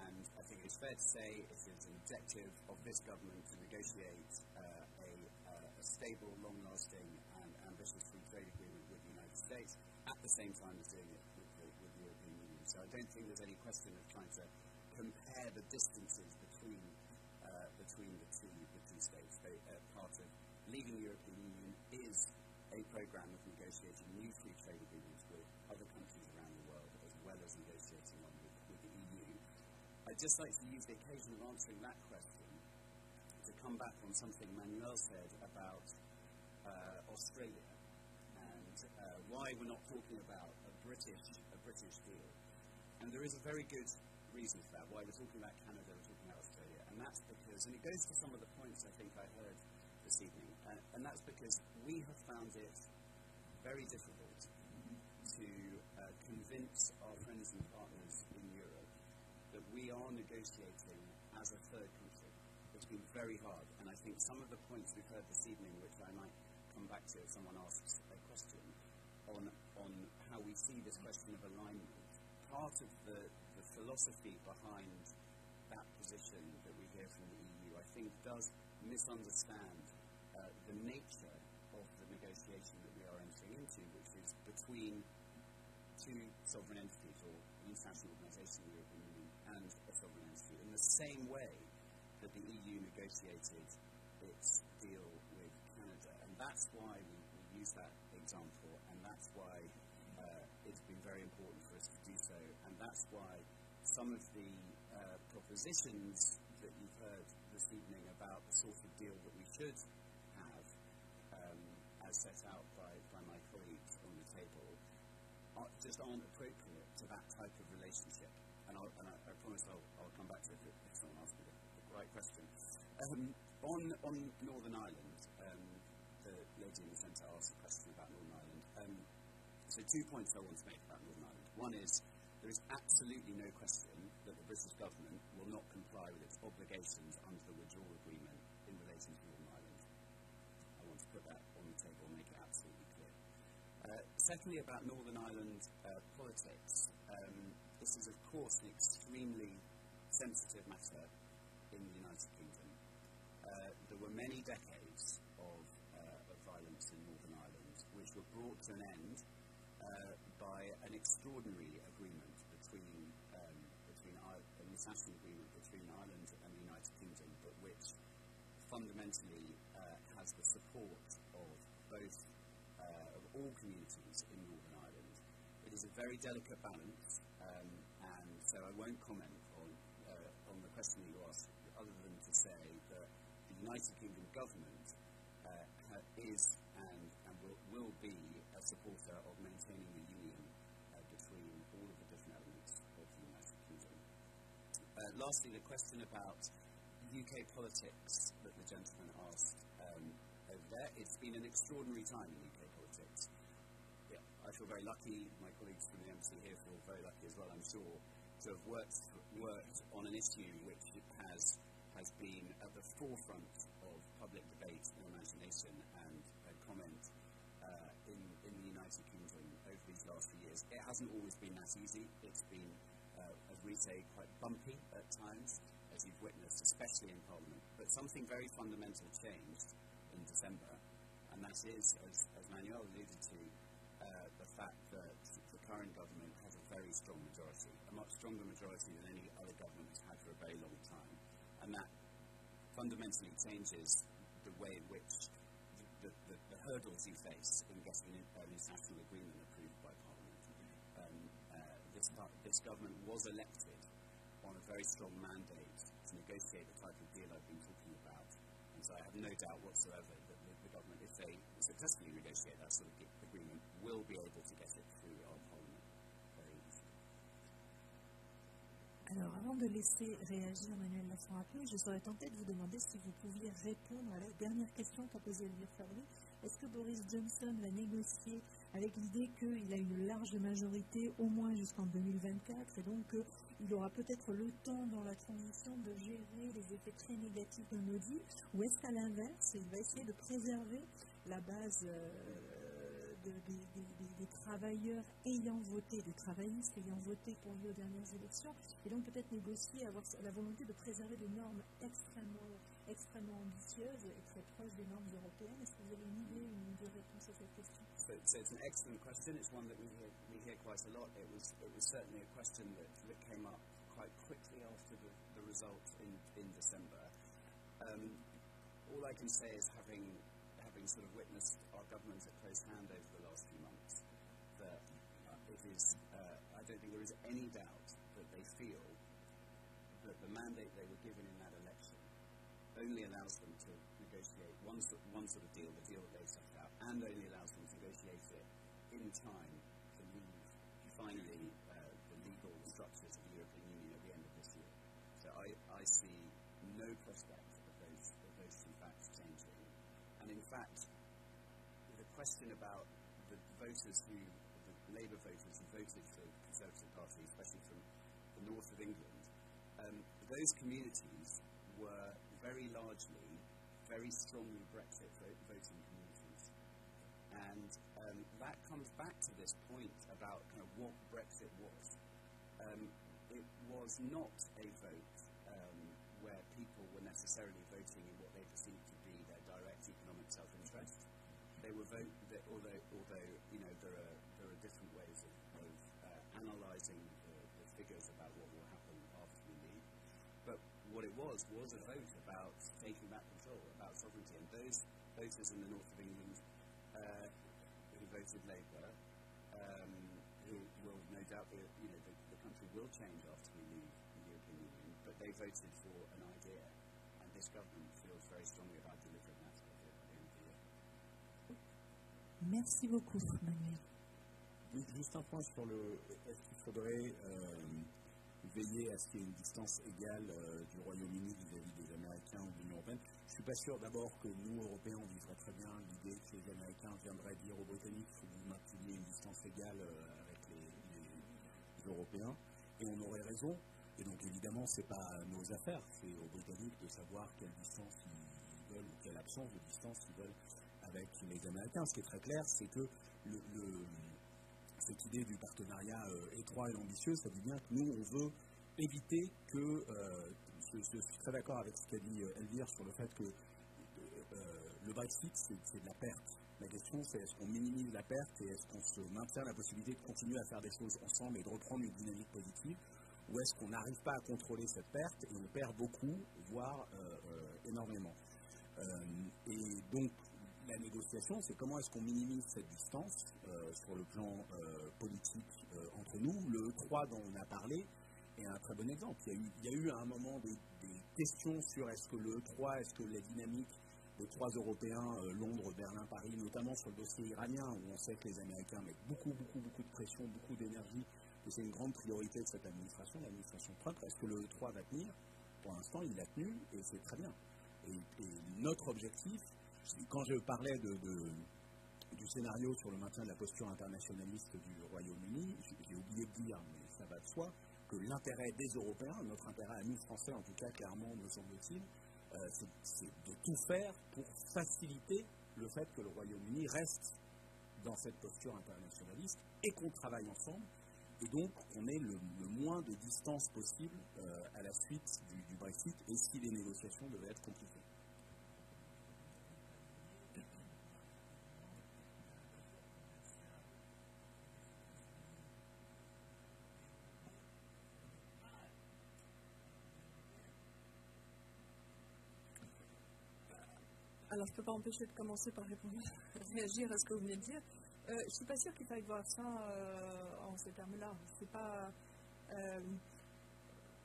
And I think it's fair to say it is an objective of this government to negotiate a stable, long-lasting and ambitious free trade agreement with the United States at the same time as doing it with the European Union. So I don't think there's any question of trying to compare the distances between the two states. Part of leaving the European Union is a program of negotiating new free trade agreements with other countries around the world, as well as negotiating one with the EU. I'd just like to use the occasion of answering that question to come back on something Manuel said about Australia, and why we're not talking about a British deal. And there is a very good reason for that, why we're talking about Canada, we're talking about Australia, and that's because, and it goes to some of the points I think I heard this evening, and that's because we have found it very difficult to convince our friends and partners in Europe that we are negotiating as a third country. It's been very hard, and I think some of the points we've heard this evening, which I might come back to if someone asks a question, on how we see this question of alignment. Part of the philosophy behind that position that we hear from the EU, I think, does misunderstand the nature of the negotiation that we are entering into, which is between two sovereign entities, or an international organisation, the European Union, and a sovereign entity, in the same way that the EU negotiated its deal with Canada. And that's why we use that example, and that's why it's been very important for us to do so, and that's why some of the propositions that you've heard this evening about the sort of deal that we should have, as set out by my colleagues on the table, just aren't appropriate to that type of relationship. And I promise I'll come back to it if someone asks me the right question. On Northern Ireland, the lady in the centre asked a question about Northern Ireland. So 2 points I want to make about Northern Ireland. One is, there is absolutely no question that the British government will not comply with its obligations under the withdrawal agreement in relation to Northern Ireland. I want to put that on the table and make it absolutely clear. Secondly, about Northern Ireland politics, this is of course an extremely sensitive matter in the United Kingdom. There were many decades of violence in Northern Ireland, which were brought to an end by an extraordinary agreement between an international agreement between Ireland and the United Kingdom, but which fundamentally has the support of both of all communities in Northern Ireland. It is a very delicate balance, and so I won't comment on the question that you asked, other than to say that the United Kingdom government is and will be a supporter of maintaining the union between all of the different elements of the United Kingdom. Lastly, the question about UK politics that the gentleman asked over there. It's been an extraordinary time in UK politics. Yeah, I feel very lucky, my colleagues from the embassy here feel very lucky as well, I'm sure, to have worked on an issue which has been at the forefront of public debate and imagination and comment in the United Kingdom over these last few years. It hasn't always been that easy. It's been, as we say, quite bumpy at times, as you've witnessed, especially in Parliament. But something very fundamental changed in December, and that is, as Manuel alluded to, the fact that the current government has a very strong majority, a much stronger majority than any other government has had for a very long time. And that fundamentally changes the way in which the hurdles you face in getting an international agreement approved by Parliament. This government was elected on a very strong mandate to negotiate the type of deal I've been talking about. And so I have no doubt whatsoever that the government, if they successfully negotiate that sort of agreement, will be able to get it through our Parliament very easily. Alors, avant de laisser réagir Manuel Lafont-Rapio, je serais tentée de vous demander si vous pouviez répondre à la dernière question qu'a posée Elvire Fabry. Est-ce que Boris Johnson va négocier avec l'idée qu'il a une large majorité au moins jusqu'en 2024 et donc qu'il aura peut-être le temps dans la transition de gérer les effets très négatifs d'un no deal, ou est-ce qu'à l'inverse, il va essayer de préserver la base des travailleurs ayant voté, des travaillistes ayant voté pour lui aux dernières élections, et donc peut-être négocier, avoir la volonté de préserver des normes extrêmement ambitieuses et très proches des normes européennes. Est-ce que vous avez une idée, de réponse à cette question? So it's an excellent question. It's one that we hear quite a lot. It was certainly a question that came up quite quickly after the result in December. All I can say is having sort of witnessed our government at close hand over the last few months, that it is, I don't think there is any doubt that they feel that the mandate they were given in that election only allows them to negotiate one sort of deal, the deal that they set out. and only allows them to negotiate it in time to leave finally the legal structures of the European Union at the end of this year. So I see no prospect of those two facts changing. And in fact, the question about the Labour voters who voted for the Conservative Party, especially from the north of England, those communities were very largely, very strongly Brexit voting communities. And that comes back to this point about kind of what Brexit was. It was not a vote where people were necessarily voting in what they perceived to be their direct economic self-interest. They were although you know there are different ways of analysing the figures about what will happen after we leave. But what it was a vote about taking back control, about sovereignty. And those voters in the north of England who voted Labour, who will no doubt be, you know, the country will change after we leave the European Union, but they voted for an idea, and this government feels very strongly about delivering that at the end of the year. Merci beaucoup, Manuel. Oui, juste un point sur est-ce qu'il faudrait veiller à ce qu'il y ait une distance égale du Royaume-Uni vis-à-vis des Américains ou de l'Union européenne. Je suis pas sûr d'abord que nous, Européens, on vivrait très bien l'idée que les Américains viendraient dire aux Britanniques qu'il faut que vous mainteniez une distance égale avec les Européens, et on aurait raison. Et donc évidemment, c'est pas nos affaires, c'est aux Britanniques de savoir quelle distance ils veulent ou quelle absence de distance ils veulent avec les Américains. Ce qui est très clair, c'est que cette idée du partenariat étroit et ambitieux, ça dit bien que nous, on veut éviter que, je suis très d'accord avec ce qu'a dit Elvire sur le fait que le Brexit, c'est de la perte. La question, c'est est-ce qu'on minimise la perte et est-ce qu'on se maintient la possibilité de continuer à faire des choses ensemble et de reprendre une dynamique positive, ou est-ce qu'on n'arrive pas à contrôler cette perte et on perd beaucoup, voire énormément. Et donc, la négociation, c'est comment est-ce qu'on minimise cette distance sur le plan politique entre nous. Le 3 dont on a parlé est un très bon exemple. Il y a eu à un moment des questions sur est-ce que le 3, est-ce que la dynamique des 3 Européens, Londres, Berlin, Paris, notamment sur le dossier iranien, où on sait que les Américains mettent beaucoup de pression, beaucoup d'énergie, et c'est une grande priorité de cette administration, l'administration Trump. Est-ce que le 3 va tenir? Pour l'instant, il l'a tenu, et c'est très bien. Et notre objectif, quand je parlais du scénario sur le maintien de la posture internationaliste du Royaume-Uni, j'ai oublié de dire, mais ça va de soi, que l'intérêt des Européens, notre intérêt à nous Français en tout cas, clairement, me semble-t-il, c'est de tout faire pour faciliter le fait que le Royaume-Uni reste dans cette posture internationaliste et qu'on travaille ensemble, et donc qu'on ait le moins de distance possible à la suite du Brexit, et si les négociations devaient être compliquées. Alors, je ne peux pas empêcher de commencer par réagir à ce que vous venez de dire. Je ne suis pas sûre qu'il faille voir ça en ces termes-là. C'est pas,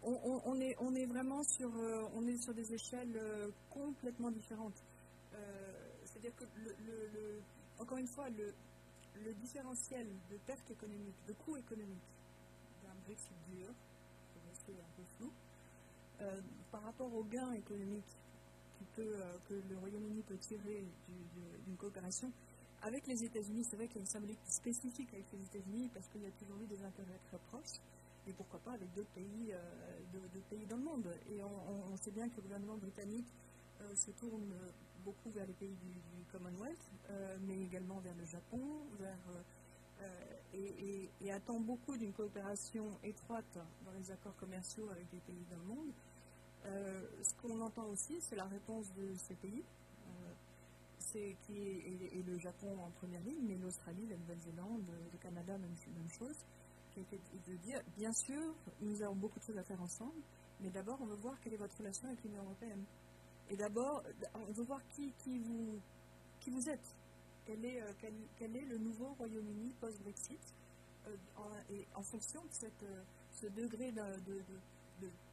on est vraiment sur des échelles complètement différentes. C'est-à-dire que, encore une fois, le différentiel de perte économique, de coût économique d'un Brexit dur, pour rester un peu flou, par rapport au gain économique que le Royaume-Uni peut tirer d'une coopération avec les États-Unis. C'est vrai qu'il y a une symbolique spécifique avec les États-Unis parce qu'il y a toujours eu des intérêts très proches, et pourquoi pas avec d'autres pays, dans le monde. Et on sait bien que le gouvernement britannique se tourne beaucoup vers les pays du Commonwealth, mais également vers le Japon, et attend beaucoup d'une coopération étroite dans les accords commerciaux avec des pays dans le monde. Ce qu'on entend aussi, c'est la réponse de ces pays, et le Japon en première ligne, mais l'Australie, la Nouvelle-Zélande, le Canada, même chose, qui était de dire, bien sûr, nous avons beaucoup de choses à faire ensemble, mais d'abord, on veut voir quelle est votre relation avec l'Union européenne. Et d'abord, on veut voir qui vous êtes. Quel est le nouveau Royaume-Uni post-Brexit, et en fonction de ce degré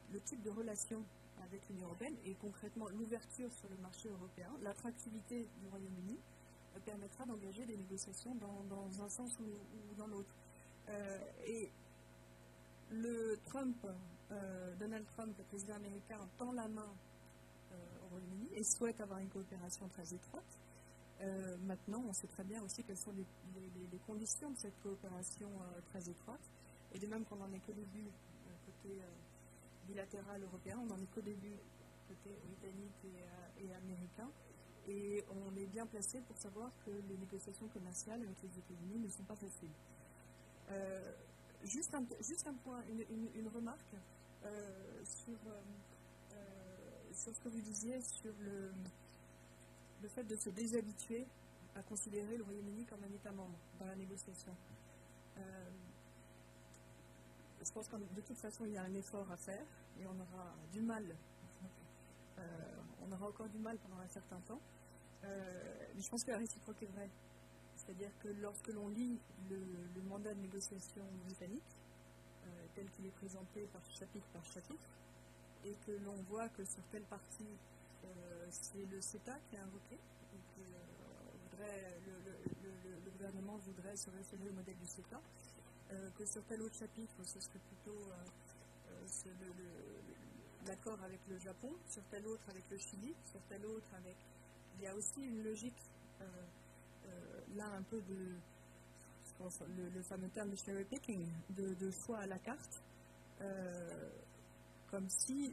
le type de relation avec l'Union européenne, et concrètement l'ouverture sur le marché européen, l'attractivité du Royaume-Uni, permettra d'engager des négociations dans un sens ou dans l'autre. Et Donald Trump, le président américain, tend la main au Royaume-Uni et souhaite avoir une coopération très étroite. Maintenant, on sait très bien aussi quelles sont les conditions de cette coopération très étroite. Et de même qu'on n'en est qu'au début, côté bilatéral européen, on n'en est qu'au début, côté britannique et américain. Et on est bien placé pour savoir que les négociations commerciales avec les États-Unis ne sont pas faciles. Juste un point, une remarque sur ce que vous disiez sur le fait de se déshabituer à considérer le Royaume-Uni comme un État membre dans la négociation. Je pense que de toute façon, il y a un effort à faire et on aura du mal. On aura encore du mal pendant un certain temps. Mais je pense que la réciproque est vraie. C'est-à-dire que lorsque l'on lit le mandat de négociation britannique, tel qu'il est présenté par chapitre, et que l'on voit que sur telle partie, c'est le CETA qui est invoqué, et que le gouvernement voudrait se référer au modèle du CETA, que sur tel autre chapitre, ce serait plutôt l'accord avec le Japon, sur tel autre avec le Chili, sur tel autre avec... Il y a aussi une logique, là un peu je pense, le fameux terme de cherry picking, de choix à la carte, comme si,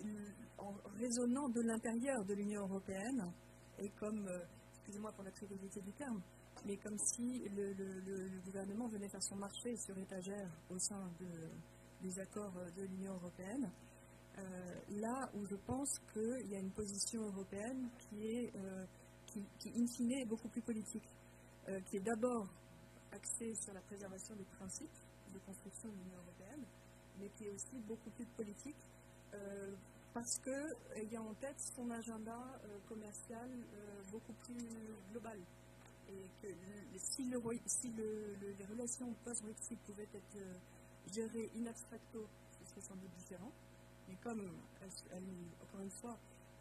en raisonnant de l'intérieur de l'Union européenne, et comme, excusez-moi pour la trivialité du terme, mais comme si le gouvernement venait faire son marché sur étagère au sein des accords de l'Union européenne, là où je pense qu'il y a une position européenne qui, in fine, est beaucoup plus politique, qui est d'abord axée sur la préservation des principes de construction de l'Union européenne, mais qui est aussi beaucoup plus politique, parce qu'ayant en tête son agenda commercial beaucoup plus global. Et que si les relations post-Brexit pouvaient être gérées in abstracto, ce serait sans doute différent. Mais comme, encore une fois,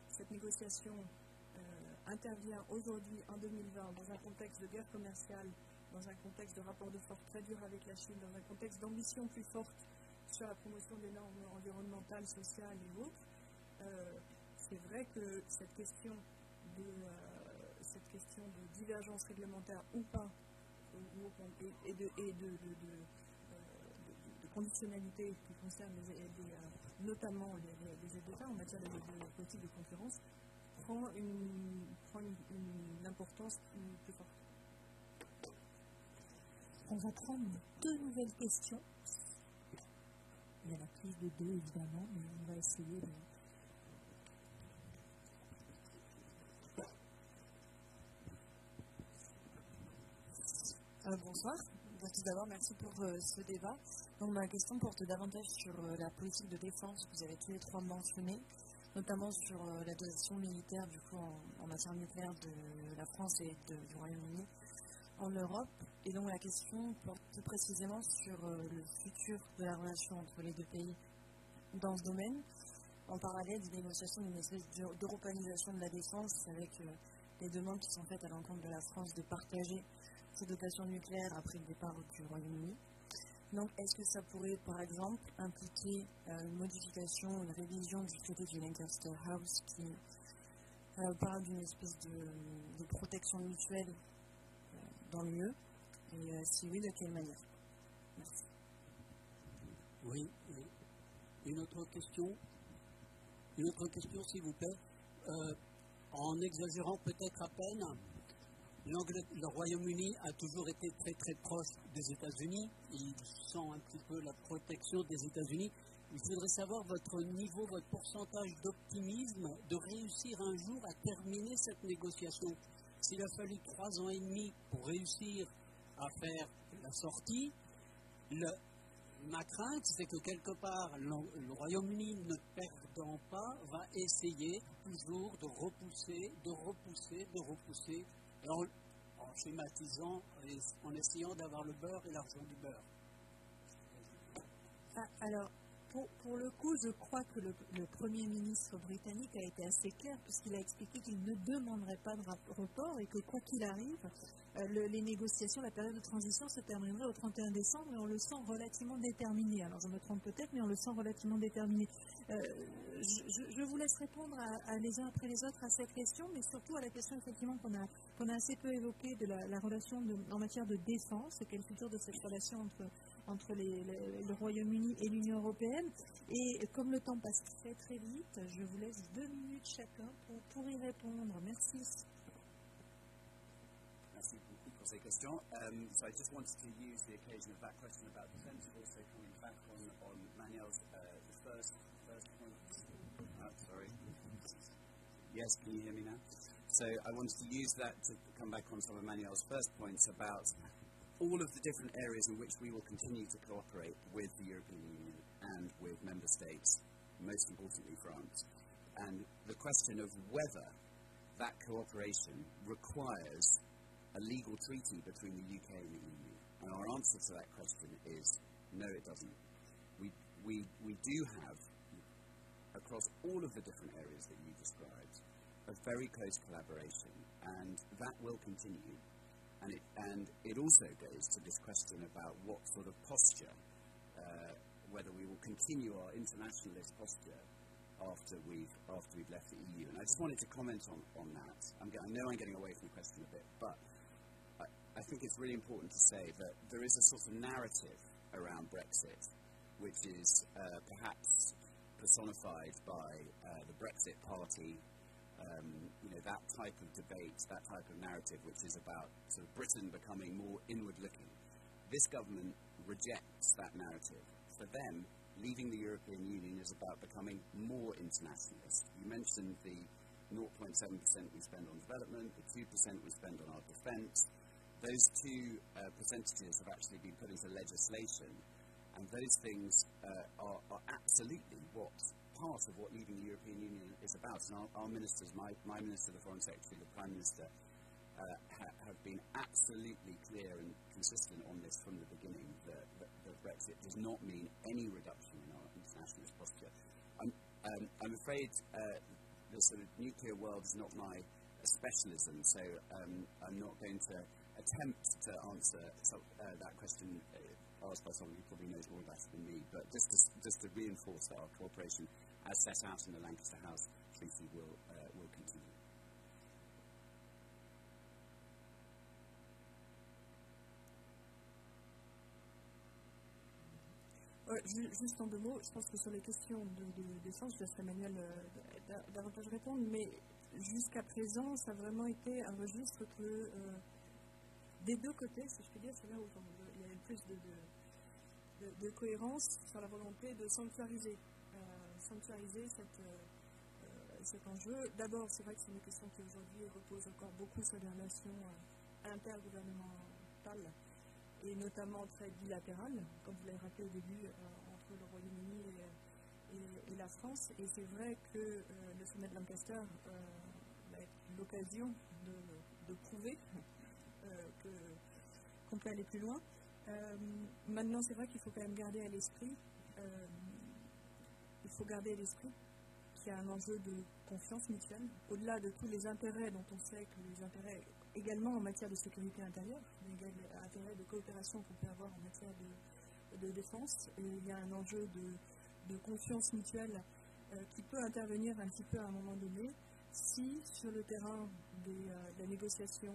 cette négociation intervient aujourd'hui, en 2020, dans un contexte de guerre commerciale, dans un contexte de rapport de force très dur avec la Chine, dans un contexte d'ambition plus forte sur la promotion des normes environnementales, sociales et autres, c'est vrai que cette question de divergence réglementaire ou pas, et de conditionnalité qui concerne notamment les aides d'État en matière de politique de concurrence, prend une importance plus forte. On va prendre 2 nouvelles questions. Il y en a plus de 2 évidemment, mais on va essayer de... Bonsoir. Tout d'abord, merci pour ce débat. Donc, ma question porte davantage sur la politique de défense que vous avez tous les 3 mentionné, notamment sur la dotation militaire du coup en matière nucléaire de la France et du Royaume-Uni en Europe. Et donc la question porte plus précisément sur le futur de la relation entre les 2 pays dans ce domaine, en parallèle des négociations d'une espèce d'européanisation de la défense avec les demandes qui sont faites à l'encontre de la France de partager ses dotations nucléaires après le départ du Royaume-Uni. Donc, est-ce que ça pourrait, par exemple, impliquer une modification, une révision du traité du Lancaster House qui parle d'une espèce de protection mutuelle dans l'UE? Et si oui, de quelle manière? Merci. Oui. Une autre question, s'il vous plaît. En exagérant peut-être à peine, le Royaume-Uni a toujours été très très proche des États-Unis. Il sent un petit peu la protection des États-Unis. Je voudrais savoir votre niveau, votre pourcentage d'optimisme de réussir un jour à terminer cette négociation. S'il a fallu 3 ans et demi pour réussir à faire la sortie, ma crainte, c'est que quelque part, le Royaume-Uni, ne perdant pas, va essayer toujours de repousser, en schématisant et en essayant d'avoir le beurre et l'argent du beurre. Alors, Pour le coup, je crois que le Premier ministre britannique a été assez clair puisqu'il a expliqué qu'il ne demanderait pas de report et que quoi qu'il arrive, les négociations, la période de transition se terminerait au 31 décembre et on le sent relativement déterminé. Alors je me trompe peut-être, mais on le sent relativement déterminé. Je vous laisse répondre à les uns après les autres à cette question, mais surtout à la question effectivement qu'on a assez peu évoquée de la relation en matière de défense, quel est le futur de cette relation entre le Royaume-Uni et l'Union européenne. Et comme le temps passe très très vite, je vous laisse 2 minutes chacun pour y répondre. Merci. Merci beaucoup pour ces questions. So I just wanted to use the occasion of that question about defence, also coming back on Manuel's the first point. Sorry. Yes, can you hear me now? So I wanted to use that to come back on some of Manuel's first points about all of the different areas in which we will continue to cooperate with the European Union and with member states, most importantly France. And the question of whether that cooperation requires a legal treaty between the UK and the EU. And our answer to that question is no, it doesn't. We do have, across all of the different areas that you described, a very close collaboration, and that will continue. And it also goes to this question about what sort of posture, whether we will continue our internationalist posture after we've left the EU. And I just wanted to comment on that. I know I'm getting away from the question a bit, but I think it's really important to say that there is a sort of narrative around Brexit, which is perhaps personified by the Brexit Party, that type of debate, that type of narrative, which is about sort of Britain becoming more inward-looking. This government rejects that narrative. For them, leaving the European Union is about becoming more internationalist. You mentioned the 0.7% we spend on development, the 2% we spend on our defence. Those two percentages have actually been put into legislation, and those things are absolutely part of what leaving the European Union is about. And our ministers, my Minister, the Foreign Secretary, the Prime Minister, have been absolutely clear and consistent on this from the beginning, that Brexit does not mean any reduction in our internationalist posture. I'm afraid the sort of nuclear world is not my specialism, so I'm not going to attempt to answer that question asked by someone who probably knows more about it than me, but just to reinforce that our cooperation, as set out in the Lancaster House Treaty, will continue. Juste en 2 mots, je pense que sur les questions de défense, je laisserai Emmanuel davantage répondre, mais jusqu'à présent, ça a vraiment été un registre que des deux côtés, si je puis dire, c'est là où il y a le plus de cohérence sur la volonté de sanctuariser cet enjeu. D'abord, c'est vrai que c'est une question qui aujourd'hui repose encore beaucoup sur les relations intergouvernementales et notamment très bilatérales, comme vous l'avez rappelé au début, entre le Royaume-Uni et la France. Et c'est vrai que le sommet de Lancaster va être l'occasion de prouver qu'on peut aller plus loin. Maintenant, c'est vrai qu'il faut quand même garder à l'esprit qu'il y a un enjeu de confiance mutuelle, au-delà de tous les intérêts dont on sait que les intérêts également en matière de sécurité intérieure, les intérêts de coopération qu'on peut avoir en matière de défense. Et il y a un enjeu de confiance mutuelle qui peut intervenir un petit peu à un moment donné si, sur le terrain de la négociation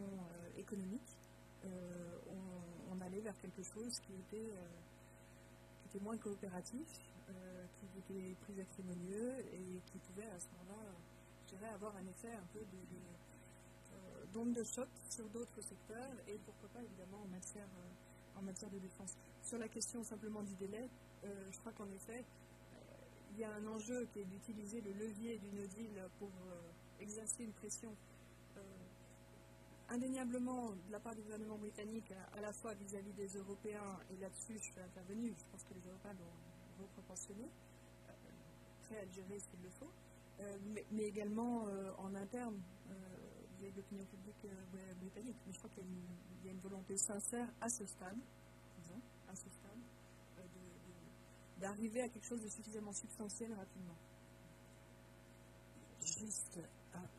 économique, on allait vers quelque chose qui était moins coopératif, qui était plus acrimonieux et qui pouvait à ce moment-là, je dirais, avoir un effet un peu d'onde de choc sur d'autres secteurs et pourquoi pas évidemment en matière de défense. Sur la question simplement du délai, je crois qu'en effet, il y a un enjeu qui est d'utiliser le levier du No Deal pour exercer une pression indéniablement de la part du gouvernement britannique, à la fois vis-à-vis des Européens, et là-dessus je suis intervenue, je pense que les Européens l'ont proportionné, prêts à le gérer s'il le faut, mais également en interne vis-à-vis de l'opinion publique britannique. Mais je crois qu'il y a une volonté sincère à ce stade, d'arriver à quelque chose de suffisamment substantiel rapidement. Juste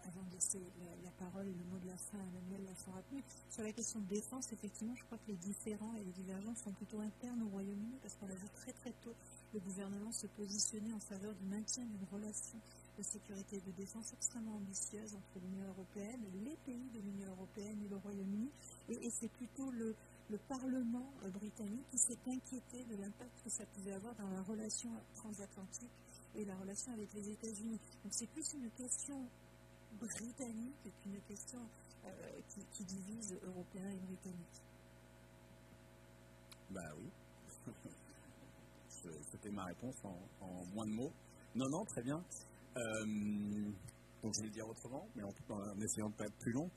avant de laisser la parole et le mot de la fin à Emmanuel Laforêt, sur la question de défense, effectivement, je crois que les différends et les divergences sont plutôt internes au Royaume-Uni, parce qu'on a vu très très tôt le gouvernement se positionner en faveur du maintien d'une relation de sécurité et de défense extrêmement ambitieuse entre l'Union européenne, les pays de l'Union européenne et le Royaume-Uni, et c'est plutôt le Parlement britannique qui s'est inquiété de l'impact que ça pouvait avoir dans la relation transatlantique et la relation avec les États-Unis. Donc c'est plus une question britannique qu'une question qui divise Européens et Britanniques. Bah oui. C'était ma réponse en moins de mots. Non, très bien. Donc je vais le dire autrement, mais en essayant de ne pas être plus long.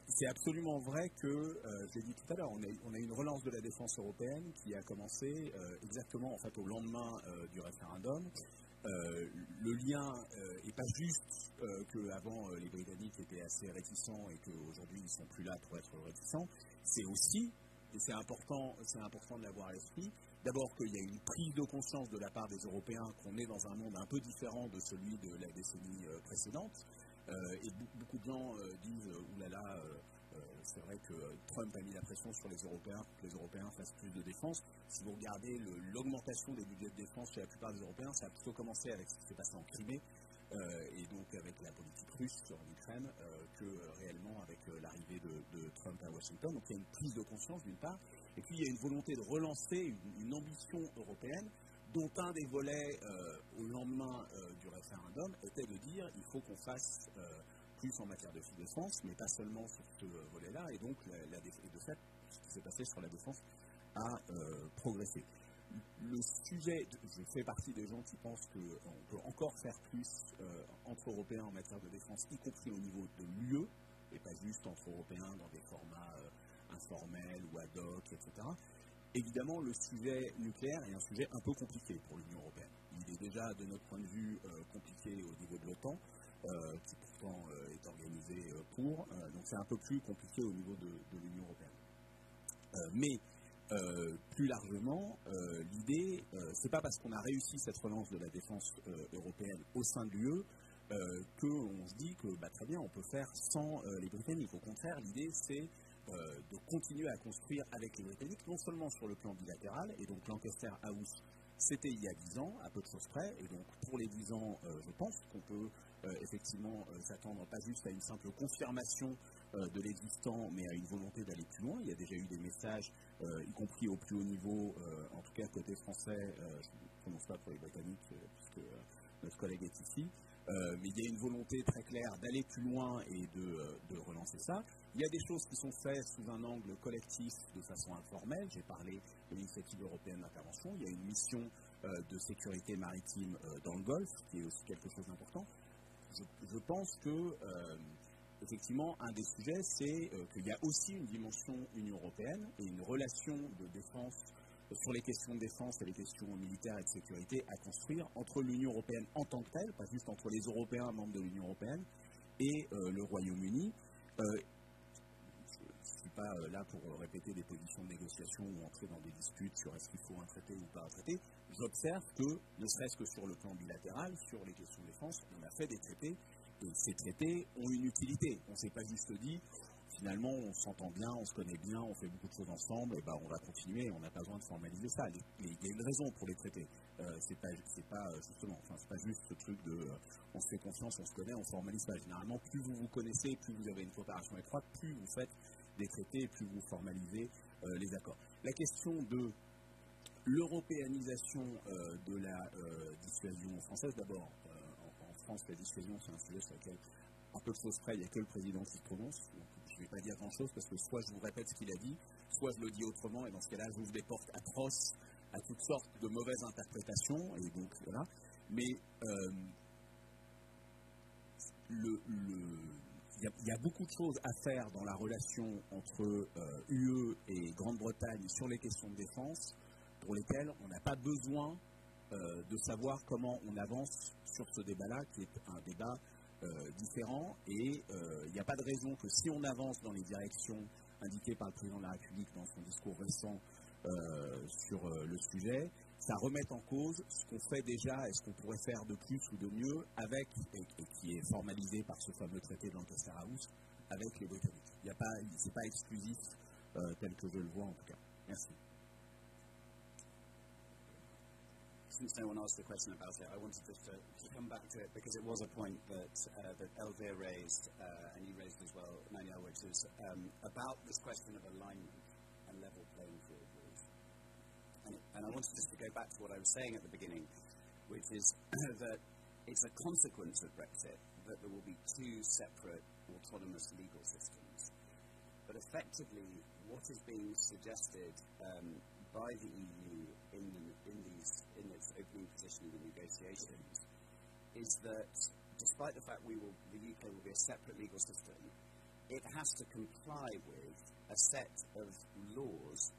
C'est absolument vrai que, je l'ai dit tout à l'heure, on a une relance de la défense européenne qui a commencé exactement en fait, au lendemain du référendum. Le lien n'est pas juste qu'avant les Britanniques étaient assez réticents et qu'aujourd'hui ils ne sont plus là pour être réticents. C'est aussi, et c'est important de l'avoir à l'esprit, d'abord qu'il y a une prise de conscience de la part des Européens qu'on est dans un monde un peu différent de celui de la décennie précédente. Et beaucoup de gens disent oulala, c'est vrai que Trump a mis la pression sur les Européens pour que les Européens fassent plus de défense. Si vous regardez l'augmentation des budgets de défense chez la plupart des Européens, ça a plutôt commencé avec ce qui s'est passé en Crimée et donc avec la politique russe sur l'Ukraine que réellement avec l'arrivée de Trump à Washington. Donc il y a une prise de conscience d'une part, et puis il y a une volonté de relancer une ambition européenne dont un des volets au lendemain du référendum était de dire il faut qu'on fasse plus en matière de défense, mais pas seulement sur ce volet-là, et donc de fait, ce qui s'est passé sur la défense a progressé. Le sujet, je fais partie des gens qui pensent qu'on peut encore faire plus entre Européens en matière de défense, y compris au niveau de l'UE, et pas juste entre Européens dans des formats informels ou ad hoc, etc. Évidemment, le sujet nucléaire est un sujet un peu compliqué pour l'Union européenne. Il est déjà, de notre point de vue, compliqué au niveau de l'OTAN, qui pourtant est organisée pour. Donc c'est un peu plus compliqué au niveau de l'Union européenne. Mais plus largement, l'idée, c'est pas parce qu'on a réussi cette relance de la défense européenne au sein de l'UE qu'on se dit que très bien, on peut faire sans les Britanniques. Au contraire, l'idée, c'est de continuer à construire avec les Britanniques, non seulement sur le plan bilatéral, et donc Lancaster House, c'était il y a 10 ans, à peu de choses près, et donc pour les 10 ans, je pense qu'on peut effectivement s'attendre pas juste à une simple confirmation de l'existant, mais à une volonté d'aller plus loin. Il y a déjà eu des messages, y compris au plus haut niveau, en tout cas côté français, je ne prononce pas pour les Britanniques, puisque notre collègue est ici, mais il y a une volonté très claire d'aller plus loin et de relancer ça. Il y a des choses qui sont faites sous un angle collectif de façon informelle. J'ai parlé de l'initiative européenne d'intervention. Il y a une mission de sécurité maritime dans le Golfe, qui est aussi quelque chose d'important. Je pense que, effectivement, un des sujets, c'est qu'il y a aussi une dimension Union européenne et une relation de défense sur les questions de défense et les questions militaires et de sécurité à construire entre l'Union européenne en tant que telle, pas juste entre les Européens membres de l'Union européenne et le Royaume-Uni. Je ne suis pas là pour répéter des positions de négociation ou entrer dans des disputes sur est-ce qu'il faut un traité ou pas un traité. J'observe que, ne serait-ce que sur le plan bilatéral, sur les questions de défense, on a fait des traités et ces traités ont une utilité. On ne s'est pas juste dit finalement, on s'entend bien, on se connaît bien, on fait beaucoup de choses ensemble, et on va continuer, on n'a pas besoin de formaliser ça. Il y a une raison pour les traités. C'est pas justement, c'est pas juste ce truc de on se fait confiance, on se connaît, on formalise pas. Généralement, plus vous vous connaissez, plus vous avez une coopération étroite, plus vous faites des traités, plus vous formalisez les accords. La question de l'européanisation de la dissuasion française, d'abord, en France, la dissuasion, c'est un sujet sur lequel, un peu de choses près, il n'y a que le président qui se prononce. Donc, je ne vais pas dire grand-chose parce que soit je vous répète ce qu'il a dit, soit je le dis autrement, et dans ce cas-là, j'ouvre des portes atroces à toutes sortes de mauvaises interprétations, et donc voilà. Mais il y a beaucoup de choses à faire dans la relation entre UE et Grande-Bretagne sur les questions de défense, pour lesquelles on n'a pas besoin de savoir comment on avance sur ce débat-là, qui est un débat différents et il n'y a pas de raison que si on avance dans les directions indiquées par le président de la République dans son discours récent sur le sujet, ça remet en cause ce qu'on fait déjà et ce qu'on pourrait faire de plus ou de mieux avec, et qui est formalisé par ce fameux traité de Lancaster House, avec les Britanniques. C'est pas exclusif tel que je le vois en tout cas. Merci. Since no one asked the question about it, I wanted just to come back to it because it was a point that Elvira raised and you raised as well, Manuel, which is about this question of alignment and level playing field rules. And I wanted just to go back to what I was saying at the beginning, which is that it's a consequence of Brexit that there will be two separate autonomous legal systems. But effectively, what is being suggested by the EU in its opening position in the negotiations is that despite the fact the UK will be a separate legal system, it has to comply with a set of laws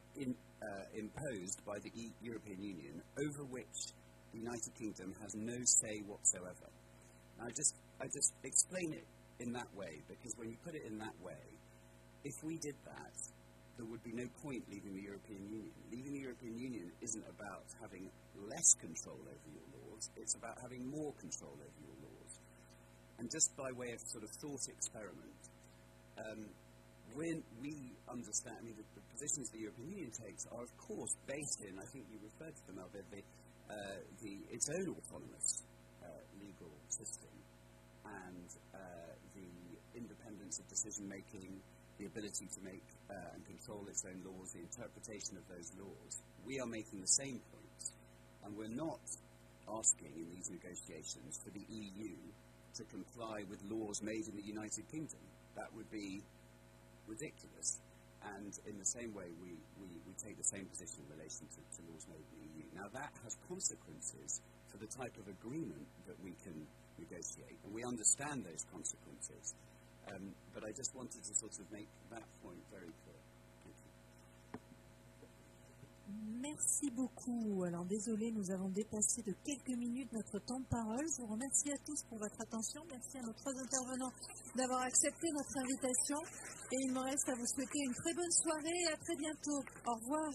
imposed by the European Union over which the United Kingdom has no say whatsoever. Now, I just explain it in that way because when you put it in that way, if we did that, there would be no point leaving the European Union. Leaving the European Union isn't about having less control over your laws, it's about having more control over your laws. And just by way of sort of thought experiment, when we understand, the positions the European Union takes are of course based in, I think you referred to them, Albert, its own autonomous legal system and the independence of decision making, the ability to make and control its own laws, the interpretation of those laws. We are making the same points, and we're not asking in these negotiations for the EU to comply with laws made in the United Kingdom. That would be ridiculous. And in the same way, we take the same position in relation to laws made in the EU. Now, that has consequences for the type of agreement that we can negotiate, and we understand those consequences. But I just wanted to sort of make that point very clear. Thank you. Merci beaucoup. Alors désolé, nous avons dépassé de quelques minutes notre temps de parole. Je vous remercie à tous pour votre attention. Merci à nos trois intervenants d'avoir accepté notre invitation. Et il me reste à vous souhaiter une très bonne soirée et à très bientôt. Au revoir.